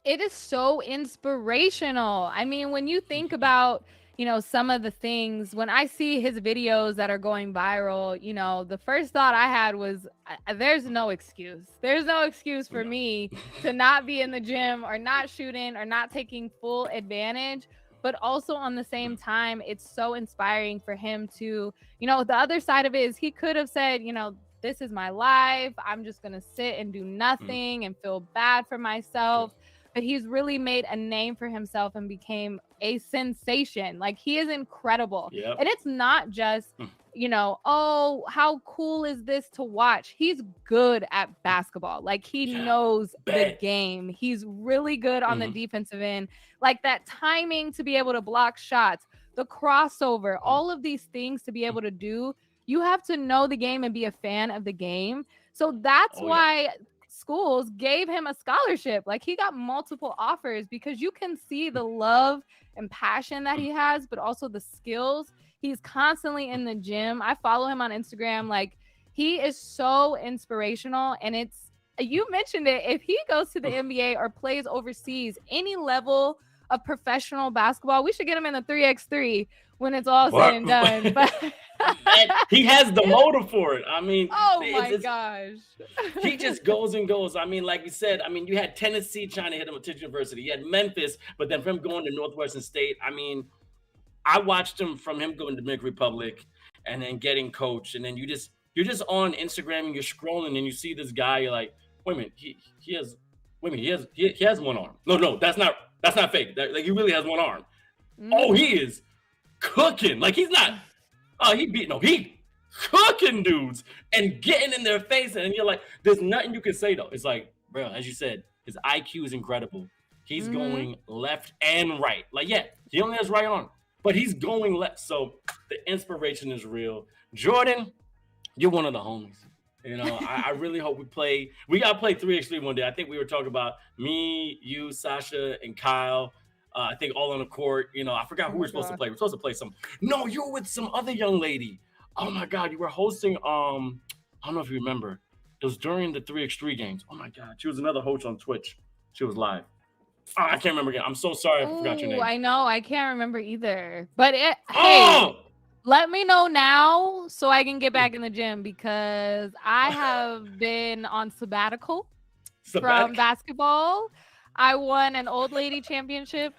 It is so inspirational. I mean, when you think about, you know, some of the things, when I see his videos that are going viral, you know, the first thought I had was, there's no excuse. There's no excuse for me to not be in the gym or not shooting or not taking full advantage. But also on the same time, it's so inspiring for him to, you know, the other side of it is he could have said, you know, this is my life. I'm just going to sit and do nothing and feel bad for myself. But he's really made a name for himself and became a sensation. Like, he is incredible. And it's not just, you know, oh, how cool is this to watch? He's good at basketball. Like, he knows the game. He's really good on the defensive end. Like, that timing to be able to block shots, the crossover, all of these things to be able to do, you have to know the game and be a fan of the game. So that's why schools gave him a scholarship. Like, he got multiple offers because you can see the love and passion that he has, but also the skills. He's constantly in the gym. I follow him on Instagram. Like, he is so inspirational. And it's, you mentioned it, if he goes to the NBA or plays overseas, any level of professional basketball, we should get him in the 3x3 when it's all said and done. But he has the motive for it. I mean, oh my gosh. He just goes and goes. I mean, like we said, I mean, you had Tennessee trying to hit him at Tisch University. You had Memphis, but then from him going to Northwestern State, I mean, I watched him from him going to Dominican Republic and then getting coached. And then you're just on Instagram and you're scrolling and you see this guy, you're like, wait a minute, he has one arm. No, that's not fake. Like, he really has one arm. Oh, he is cooking. Like, he's not, he cooking dudes and getting in their face. And you're like, there's nothing you can say though. It's like, bro, as you said, his IQ is incredible. He's going left and right. Like, yeah, he only has right arm, but he's going left. So the inspiration is real. Jordan, you're one of the homies. You know, I really hope we got to play 3x3 one day. I think we were talking about me, you, Sasha, and Kyle. I think all on the court. You know, I forgot who we're supposed to play. We're supposed to play some. No, you were with some other young lady. Oh my God, you were hosting I don't know if you remember. It was during the 3x3 games. Oh my God. She was another host on Twitch. She was live. Oh, I can't remember again. I'm so sorry I forgot your Oh, name. I know. I can't remember either. But hey, Oh! let me know now so I can get back in the gym because I have been on sabbatical from basketball. I won an old lady championship.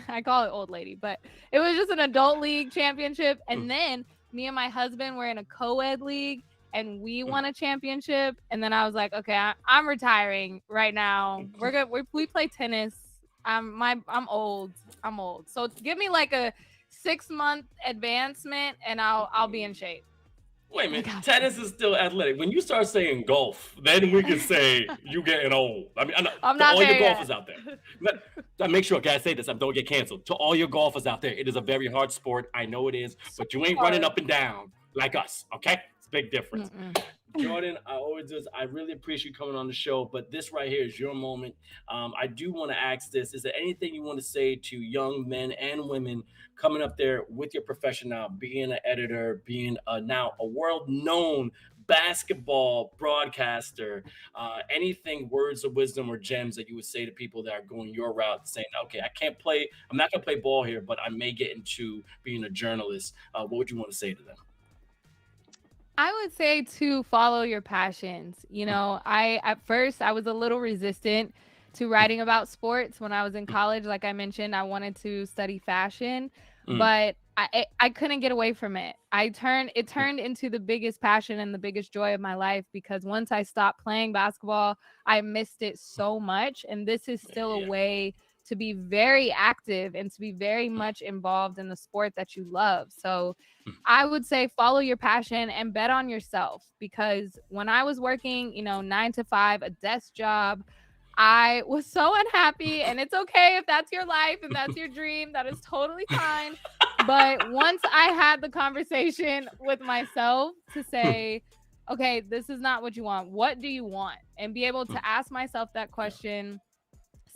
I call it old lady, but it was just an adult league championship. And then me and my husband were in a co-ed league and we won a championship. And then I was like, okay, I'm retiring right now. We're good. We play tennis. I'm old. I'm old. So give me like a 6-month advancement and I'll be in shape. Wait a minute, tennis is still athletic. When you start saying golf, then we can say you getting old. I mean, I'm not all there your yet. golfers out there. Make sure, guys, say this. I don't get canceled. To all your golfers out there, it is a very hard sport. I know it is, but you ain't running up and down like us, okay? It's a big difference. Jordan, I always do this. I really appreciate you coming on the show, but this right here is your moment. I do want to ask this. Is there anything you want to say to young men and women coming up there with your profession now, being an editor, being now a world-known basketball broadcaster, anything, words of wisdom or gems that you would say to people that are going your route, saying, okay, I'm not going to play ball here, but I may get into being a journalist. What would you want to say to them? I would say to follow your passions. You know, at first I was a little resistant to writing about sports when I was in college. Like I mentioned, I wanted to study fashion, but I couldn't get away from it. It turned into the biggest passion and the biggest joy of my life because once I stopped playing basketball, I missed it so much. And this is still a way to be very active and to be very much involved in the sport that you love. So I would say follow your passion and bet on yourself because when I was working, 9 to 5, a desk job, I was so unhappy, and it's okay if that's your life and that's your dream. That is totally fine. But once I had the conversation with myself to say, okay, this is not what you want. What do you want? And be able to ask myself that question.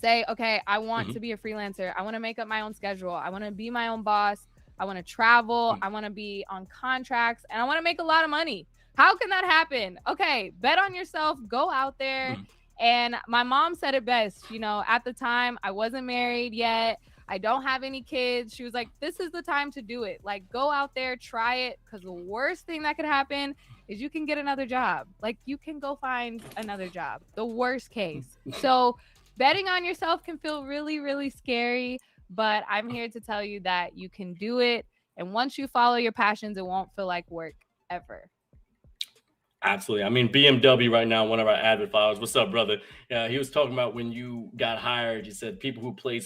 Say, okay, I want to be a freelancer. I want to make up my own schedule. I want to be my own boss. I want to travel. I want to be on contracts and I want to make a lot of money. How can that happen? Okay, bet on yourself. Go out there. And my mom said it best. At the time, I wasn't married yet. I don't have any kids. She was like, this is the time to do it. Like, go out there, try it. Because the worst thing that could happen is you can get another job. Like, you can go find another job. The worst case. So betting on yourself can feel really, really scary, but I'm here to tell you that you can do it. And once you follow your passions, it won't feel like work ever. Absolutely. I mean, BMW right now, one of our avid followers. What's up, brother? He was talking about when you got hired. He said people who play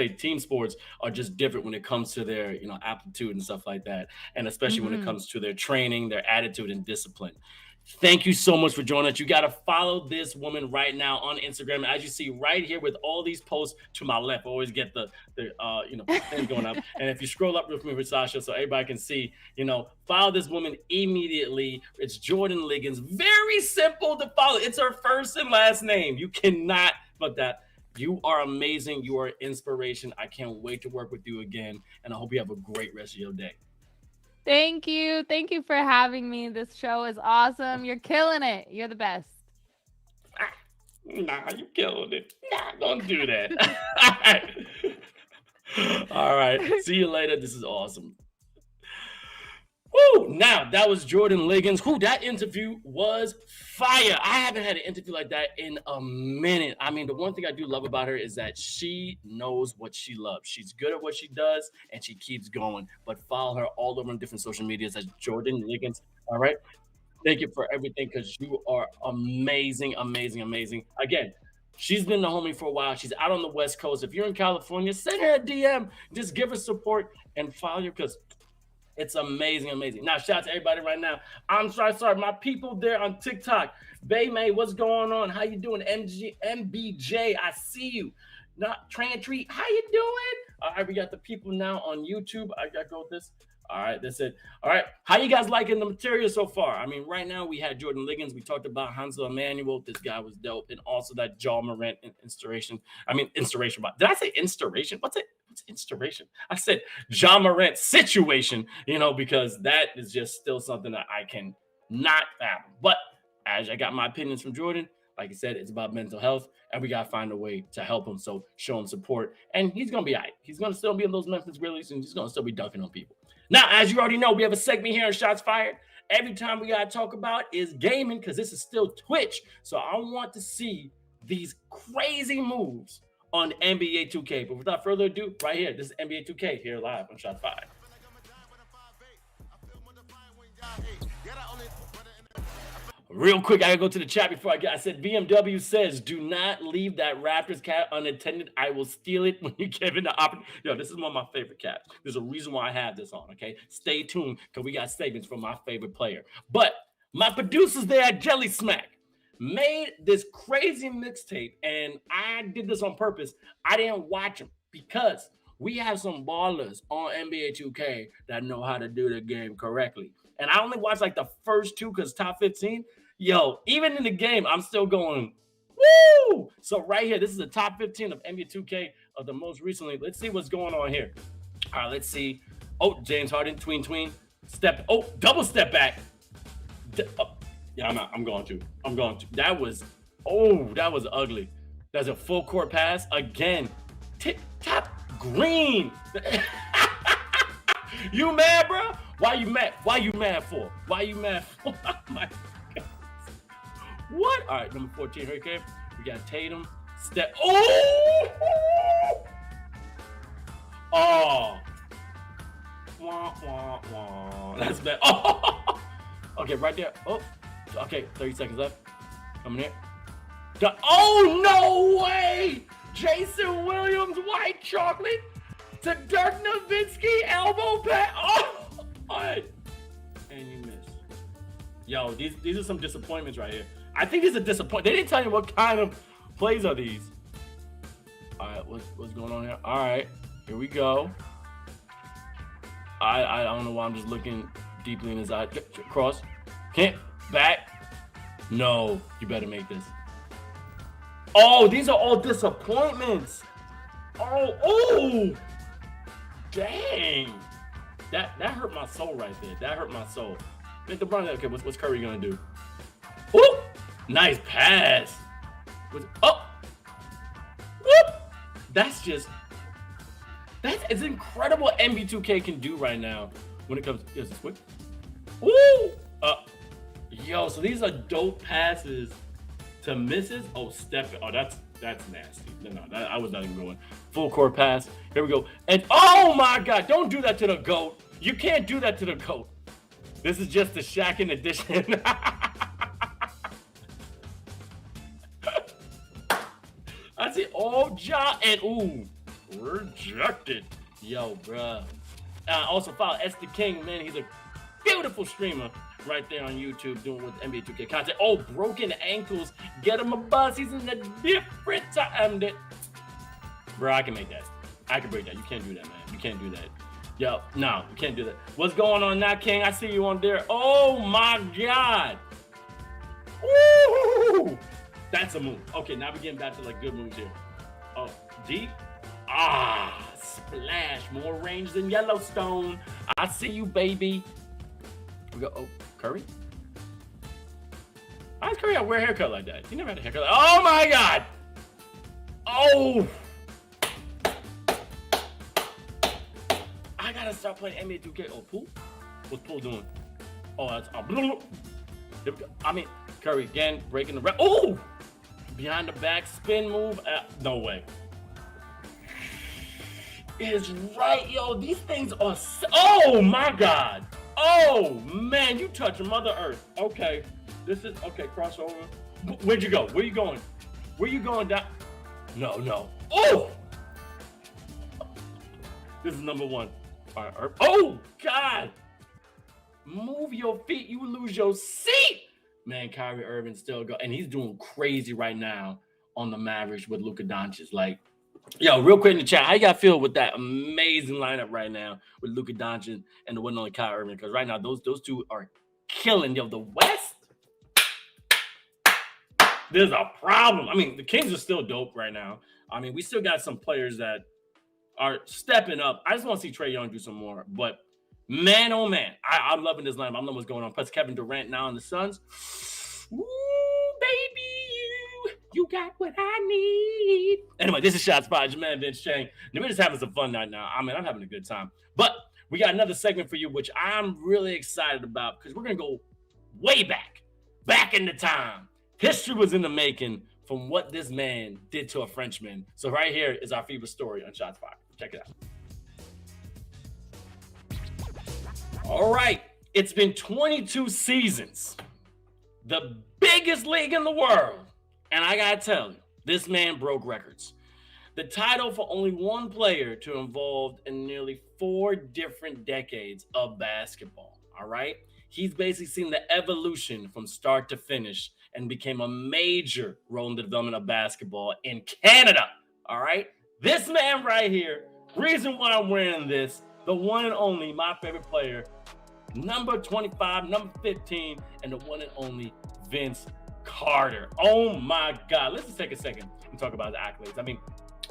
team sports are just different when it comes to their, aptitude and stuff like that. And especially when it comes to their training, their attitude and discipline. Thank you so much for joining us. You got to follow this woman right now on Instagram. As you see right here with all these posts to my left, always get the thing going up. And if you scroll up with me with Sasha so everybody can see, follow this woman immediately. It's Jordan Liggins. Very simple to follow. It's her first and last name. You cannot but that. You are amazing. You are an inspiration. I can't wait to work with you again. And I hope you have a great rest of your day. Thank you. Thank you for having me. This show is awesome. You're killing it. You're the best. Nah, you killed it. Nah, don't do that. All right. See you later. This is awesome. Woo! Now, that was Jordan Liggins. That interview was fire. I haven't had an interview like that in a minute. I mean, the one thing I do love about her is that she knows what she loves. She's good at what she does, and she keeps going. But follow her all over on different social medias as Jordan Liggins. All right? Thank you for everything because you are amazing, amazing, amazing. Again, she's been the homie for a while. She's out on the West Coast. If you're in California, send her a DM. Just give her support and follow her because it's amazing, amazing. Now, shout out to everybody right now. I'm sorry, my people there on TikTok. Bay May, what's going on? How you doing? MBJ, I see you. Not Trantry, how you doing? All right, we got the people now on YouTube. I got to go with this. All right, that's it. All right, how you guys liking the material so far? I mean, right now we had Jordan Liggins. We talked about Hansel Emmanuel. This guy was dope. And also that Ja Morant inspiration. Did I say inspiration? What's inspiration? I said Ja Morant situation, because that is just still something that I can not fathom. But as I got my opinions from Jordan, like I said, it's about mental health, and we gotta find a way to help him. So show him support, and he's gonna be all right. He's gonna still be in those Memphis Grizzlies, and he's gonna still be dunking on people. Now, as you already know, we have a segment here on Shots Fired. Every time we gotta talk about is gaming, because this is still Twitch. So I want to see these crazy moves on NBA 2K. But without further ado, right here, this is NBA 2K here live on Shots Fired. Real quick, I gotta go to the chat before I said BMW says, do not leave that Raptors cap unattended. I will steal it when you give it the opportunity. Yo, this is one of my favorite caps. There's a reason why I have this on, okay? Stay tuned, because we got statements from my favorite player. But my producers there at Jelly Smack made this crazy mixtape, and I did this on purpose. I didn't watch them because we have some ballers on NBA 2K that know how to do the game correctly. And I only watched like the first two because top 15. Yo, even in the game, I'm still going, woo! So right here, this is the top 15 of NBA 2K of the most recently. Let's see what's going on here. All right, let's see. Oh, James Harden, tween. Step, oh, double step back. Yeah, I'm going to. That was ugly. That's a full court pass. Again, tip-top green. You mad, bro? Why you mad? Why you mad for? Oh my God. What? All right, number 14 right here. We got Tatum. Step. Oh! Wah, wah, wah. That's bad. Oh! Okay, right there. Oh, okay, 30 seconds left. Coming here. Oh, no way! Jason Williams, white chocolate to Dirk Nowitzki, elbow pass. Oh! All right. And you missed. Yo, these are some disappointments right here. I think these are disappointments. They didn't tell you what kind of plays are these. All right, what's going on here? All right, here we go. I don't know why I'm just looking deeply in his eye. Cross. Can't. Back. No, you better make this. Oh, these are all disappointments. Oh. Dang. That hurt my soul right there. That hurt my soul. Okay, what's Curry gonna do? Ooh, nice pass. That's incredible what NBA 2K can do right now when it comes to this quick. Ooh! Yo, so these are dope passes to misses. Oh, step it. Oh, that's nasty. No, I was not even going. Full court pass. Here we go. And oh my God, don't do that to the GOAT. You can't do that to the GOAT. This is just the Shaq edition. I see Ja and ooh, rejected. Yo, bruh. Also follow S the King, man. He's a beautiful streamer right there on YouTube doing with NBA 2K content. Oh, broken ankles. Get him a bus. He's in a different time. Bro, I can make that. I can break that. You can't do that, man. You can't do that. Yo, no, you can't do that. What's going on now, King? I see you on there. Oh my God. Woo! That's a move. Okay, now we're getting back to like good moves here. Oh, deep. Splash. More range than Yellowstone. I see you, baby. We go. Oh, Curry. Why does Curry wear a haircut like that? He never had a haircut. Oh my God. Oh. I gotta start playing NBA 2K. Oh, Poole? What's Poole doing? Oh, that's Curry again breaking the rep. Oh, behind the back spin move. No way. Is right, yo. These things are. Oh my God. Oh man, you touch Mother Earth. Okay, this is okay. Crossover. Where'd you go? Where you going? Where you going down? No. Oh, this is number one. All right. Oh God. Move your feet. You lose your seat. Man, Kyrie Irving still go, and he's doing crazy right now on the Mavericks with Luka Doncic. Like, yo, real quick in the chat, how you guys feel with that amazing lineup right now with Luka Doncic and the one on Kyrie Irving? Because right now those two are killing. Yo, the West, there's a problem. I mean, the Kings are still dope right now. I mean, we still got some players that are stepping up. I just want to see Trae Young do some more, but Man, oh man, I'm loving this lineup. I'm loving what's going on. Plus Kevin Durant now in the Suns. Ooh, baby, you got what I need. Anyway, this is Shots Fired. Your man Vince Chang. We're just having some fun right now. I mean, I'm having a good time. But we got another segment for you, which I'm really excited about because we're gonna go way back into time. History was in the making from what this man did to a Frenchman. So right here is our FIBA story on Shots Fired. Check it out. All right, it's been 22 seasons, the biggest league in the world, and I gotta tell you, this man broke records. The title for only one player to involved in nearly 4 different decades of basketball. All right, he's basically seen the evolution from start to finish and became a major role in the development of basketball in Canada. All right, this man right here, reason why I'm wearing this, the one and only, my favorite player, number 25, number 15, and the one and only Vince Carter. Oh my God. Let's just take a second and talk about the accolades. I mean,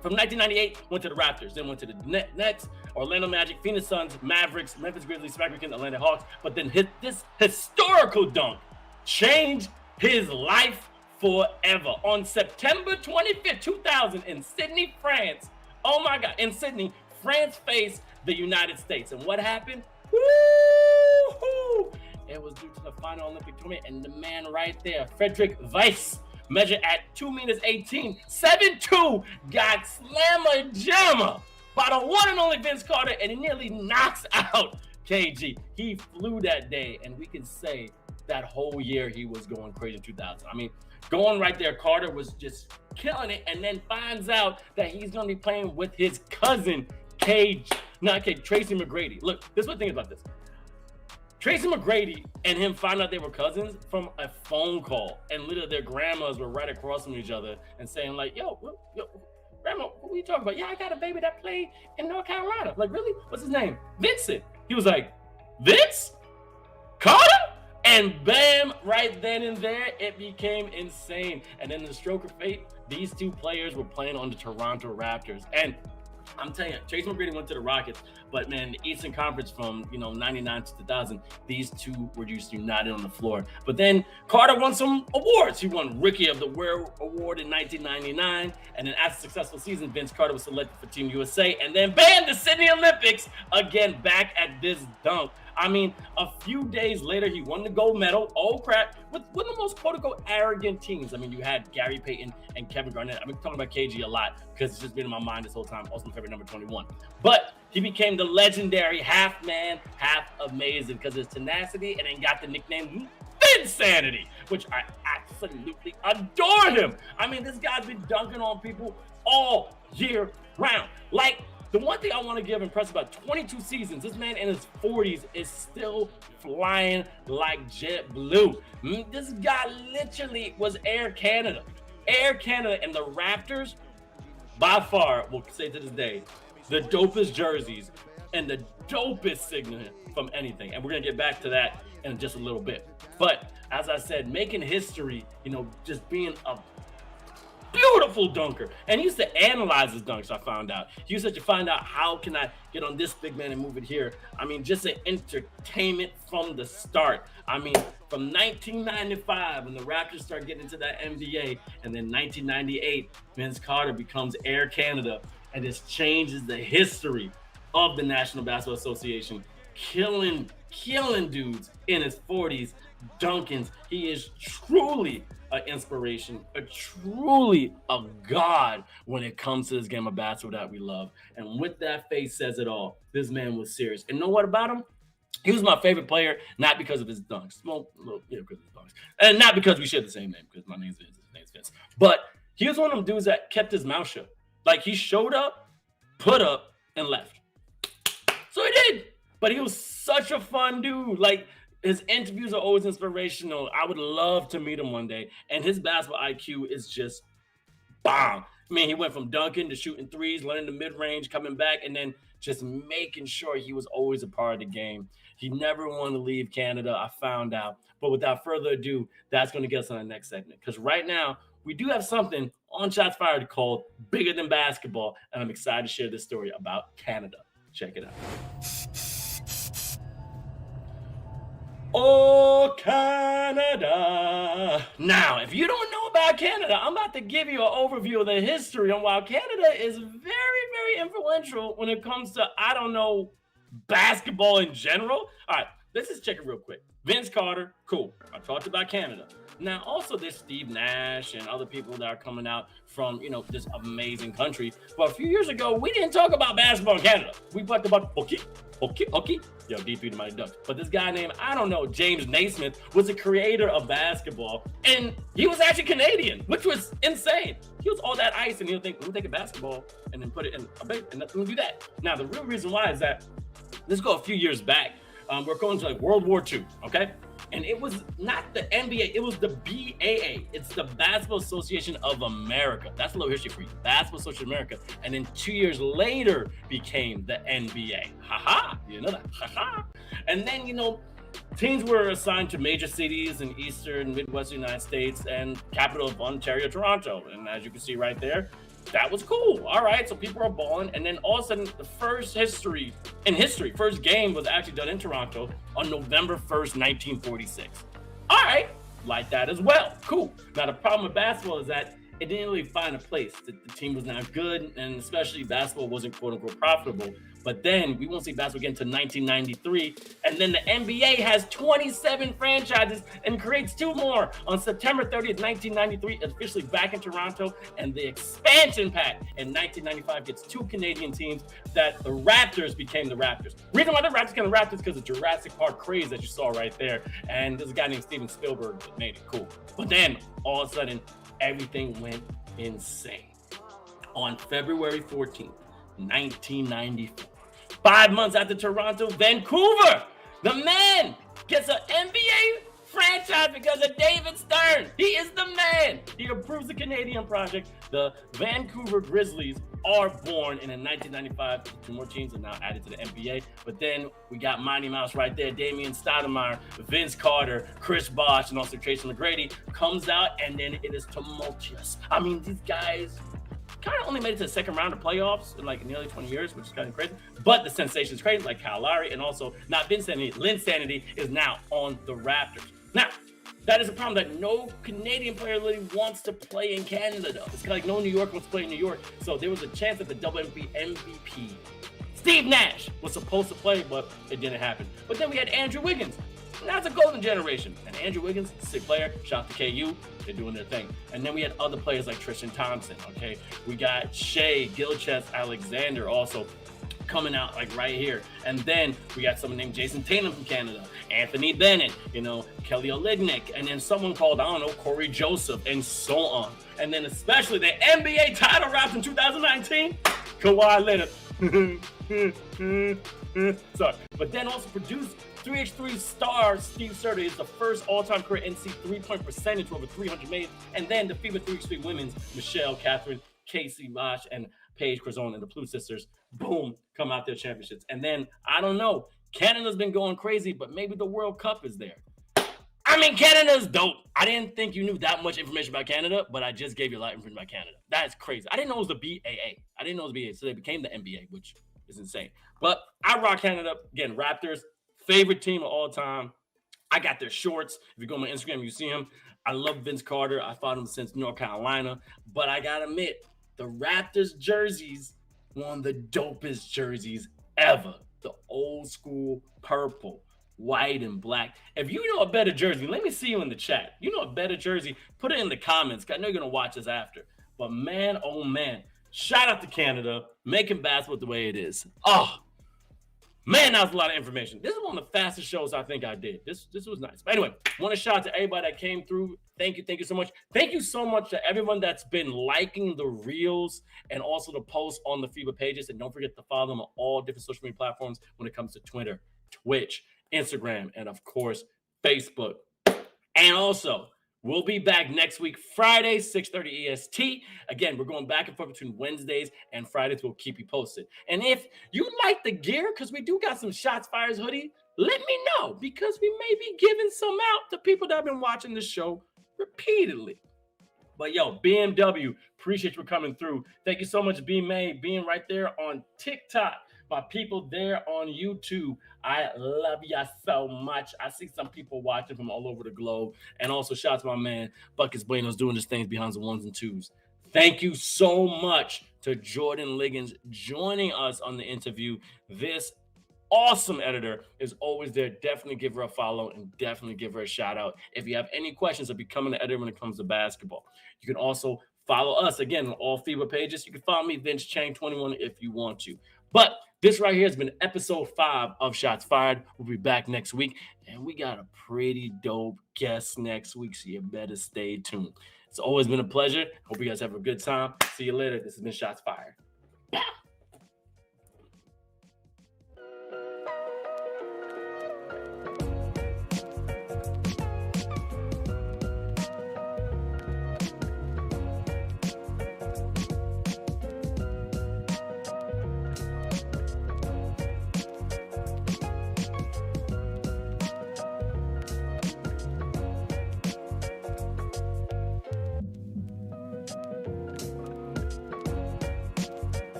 from 1998, went to the Raptors, then went to the Nets, Orlando Magic, Phoenix Suns, Mavericks, Memphis Grizzlies, Sacramento Kings, Atlanta Hawks, but then hit this historical dunk changed his life forever. On September 25th, 2000 in Sydney, France. Oh my God. In Sydney, France faced the United States. And what happened? Woo-hoo! It was due to the final Olympic tournament, and the man right there, Frederic Weis, measured at 2 meters 18, 7'2", got slammer jammer by the one and only Vince Carter, and he nearly knocks out KG. He flew that day, and we can say that whole year he was going crazy in 2000. I mean, going right there, Carter was just killing it, and then finds out that he's going to be playing with his cousin, Tracy McGrady. Look, this is what the thing about this. Tracy McGrady and him found out they were cousins from a phone call, and literally their grandmas were right across from each other and saying like, yo, grandma, what are you talking about? Yeah, I got a baby that played in North Carolina. Like, really? What's his name? Vincent. He was like, Vince? Carter? And bam, right then and there, it became insane. And then in the stroke of fate, these two players were playing on the Toronto Raptors. And I'm telling you, Tracy McGrady went to the Rockets, but man, the Eastern Conference from 99 to 2000, these two were just united on the floor. But then Carter won some awards. He won Rookie of the Year award in 1999, and then after a successful season, Vince Carter was selected for Team USA, and then bam, the Sydney Olympics again, back at this dunk. I mean, a few days later, he won the gold medal. Oh, crap. With one of the most quote-unquote arrogant teams. I mean, you had Gary Payton and Kevin Garnett. I've been talking about KG a lot because it's just been in my mind this whole time. Also, my favorite number 21. But he became the legendary half man, half amazing because of his tenacity, and then got the nickname Vinsanity, which I absolutely adore him. I mean, this guy's been dunking on people all year round. Like, the one thing I want to give impressive about 22 seasons, this man in his 40s is still flying like JetBlue. This guy literally was Air Canada. Air Canada and the Raptors, by far, will say to this day, the dopest jerseys and the dopest signature from anything. And we're going to get back to that in just a little bit. But as I said, making history, just being a beautiful dunker. And he used to analyze his dunks, I found out. He used to find out, how can I get on this big man and move it here? I mean, just an entertainment from the start. I mean, from 1995, when the Raptors start getting into that NBA, and then 1998, Vince Carter becomes Air Canada, and this changes the history of the National Basketball Association, killing dudes in his 40s, Dunkins. He is truly an inspiration, truly a god when it comes to this game of basketball that we love. And with that face says it all. This man was serious. And know what about him? He was my favorite player, not because of his dunks. Well, yeah, because of his dunks. And not because we share the same name, because my name's Vince, his name's Vince. But he was one of them dudes that kept his mouth shut. Like, he showed up, put up, and left. So he did. But he was such a fun dude. Like, his interviews are always inspirational. I would love to meet him one day. And his basketball IQ is just bomb. I mean, he went from dunking to shooting threes, learning the mid-range, coming back, and then just making sure he was always a part of the game. He never wanted to leave Canada, I found out. But without further ado, that's going to get us on the next segment. Because right now, we do have something on Shots Fired called Bigger Than Basketball, and I'm excited to share this story about Canada. Check it out. Oh, Canada. Now, if you don't know about Canada, I'm about to give you an overview of the history on why Canada is very, very influential when it comes to, I don't know, basketball in general. All right, let's just check it real quick. Vince Carter, cool. I talked about Canada. Now, also there's Steve Nash and other people that are coming out from, this amazing country. But a few years ago, we didn't talk about basketball in Canada. We talked about hockey. Yo, D3 to my ducks. But this guy named, I don't know, James Naismith was the creator of basketball. And he was actually Canadian, which was insane. He was all that ice and he'll think, let me take a basketball and then put it in a bag and let me do that. Now, the real reason why is that, let's go a few years back. We're going to like World War II, okay? And it was not the NBA, it was the BAA. It's the Basketball Association of America. That's a little history for you. Basketball Association of America. And then 2 years later became the NBA. Ha-ha, you know that, ha-ha. And then, teams were assigned to major cities in Eastern, Midwestern United States and capital of Ontario, Toronto. And as you can see right there, that was cool. All right, so people are balling. And then all of a sudden, the first game was actually done in Toronto on November 1st, 1946. All right, like that as well. Cool. Now, the problem with basketball is that it didn't really find a place. The team was not good, and especially basketball wasn't quote-unquote profitable. But then we won't see basketball again until 1993. And then the NBA has 27 franchises and creates 2 more. On September 30th, 1993, officially back in Toronto. And the expansion pack in 1995 gets 2 Canadian teams that the Raptors became the Raptors. Reason why the Raptors became the Raptors because of Jurassic Park craze that you saw right there. And there's a guy named Steven Spielberg that made it cool. But then all of a sudden, everything went insane. On February 14th, 1994, 5 months after Toronto, Vancouver, the man gets an NBA franchise because of David Stern. He is the man. He approves the Canadian project. The Vancouver Grizzlies are born, and in 1995, 2 more teams are now added to the NBA. But then we got Mighty Mouse right there, Damian Stoudemire, Vince Carter, Chris Bosh, and also Tracy McGrady comes out, and then it is tumultuous. I mean, these guys kind of only made it to the second round of playoffs in like nearly 20 years, which is kind of crazy. But the sensation is crazy, like Kyle Lowry, and also not Vince Sanity, Lynn Sanity is now on the Raptors. Now, that is a problem that no Canadian player really wants to play in Canada, though. It's kind of like no New York wants to play in New York. So there was a chance that the WNBA MVP, Steve Nash, was supposed to play, but it didn't happen. But then we had Andrew Wiggins. That's a golden generation. And Andrew Wiggins, sick player. Shout out to KU. They're doing their thing. And then we had other players like Tristan Thompson, okay? We got Shea Gilgeous-Alexander also coming out like right here. And then we got someone named Jason Tatum from Canada, Anthony Bennett, Kelly Olynyk, and then someone called, Corey Joseph, and so on. And then especially the NBA title route in 2019, Kawhi Leonard. Sorry. But then also produced 3x3 star Steve Serda is the first all-time career NC three-point percentage with over 300 made. And then the FIBA 3x3 women's, Michelle, Catherine, Casey Bosh, and Paige Crazone and the Blue Sisters, boom, come out their championships. And then, I don't know, Canada's been going crazy, but maybe the World Cup is there. I mean, Canada's dope. I didn't think you knew that much information about Canada, but I just gave you a lot of information about Canada. That's crazy. I didn't know it was the BAA. I didn't know it was BAA, so they became the NBA, which is insane. But I rock Canada. Again, Raptors, favorite team of all time. I got their shorts. If you go on my Instagram, you see them. I love Vince Carter. I followed him since North Carolina. But I got to admit, the Raptors jerseys, one of the dopest jerseys ever. The old school purple, white, and black. If you know a better jersey, let me see you in the chat. You know a better jersey, put it in the comments. I know you're going to watch this after. But man, oh man, shout out to Canada, making basketball the way it is. Oh, man, that was a lot of information. This is one of the fastest shows I think I did. This was nice. But anyway, want to shout out to everybody that came through. Thank you so much. Thank you so much to everyone that's been liking the reels and also the posts on the FIBA pages. And don't forget to follow them on all different social media platforms when it comes to Twitter, Twitch, Instagram, and of course, Facebook. And also, we'll be back next week, Friday, 6:30 EST. Again, we're going back and forth between Wednesdays and Fridays. We'll keep you posted. And if you like the gear, because we do got some Shots Fires hoodie, let me know, because we may be giving some out to people that have been watching the show repeatedly. But yo, BMW, appreciate you for coming through. Thank you so much, B-May, being right there on TikTok. My people there on YouTube, I love y'all so much. I see some people watching from all over the globe. And also, shout out to my man, Buckets Buenos, doing his things behind the ones and twos. Thank you so much to Jordan Liggins joining us on the interview. This awesome editor is always there. Definitely give her a follow and definitely give her a shout out. If you have any questions of becoming an editor when it comes to basketball, you can also follow us again on all FIBA pages. You can follow me, Vince Chang 21, if you want to. But this right here has been episode 5 of Shots Fired. We'll be back next week, and we got a pretty dope guest next week, so you better stay tuned. It's always been a pleasure. Hope you guys have a good time. See you later. This has been Shots Fired.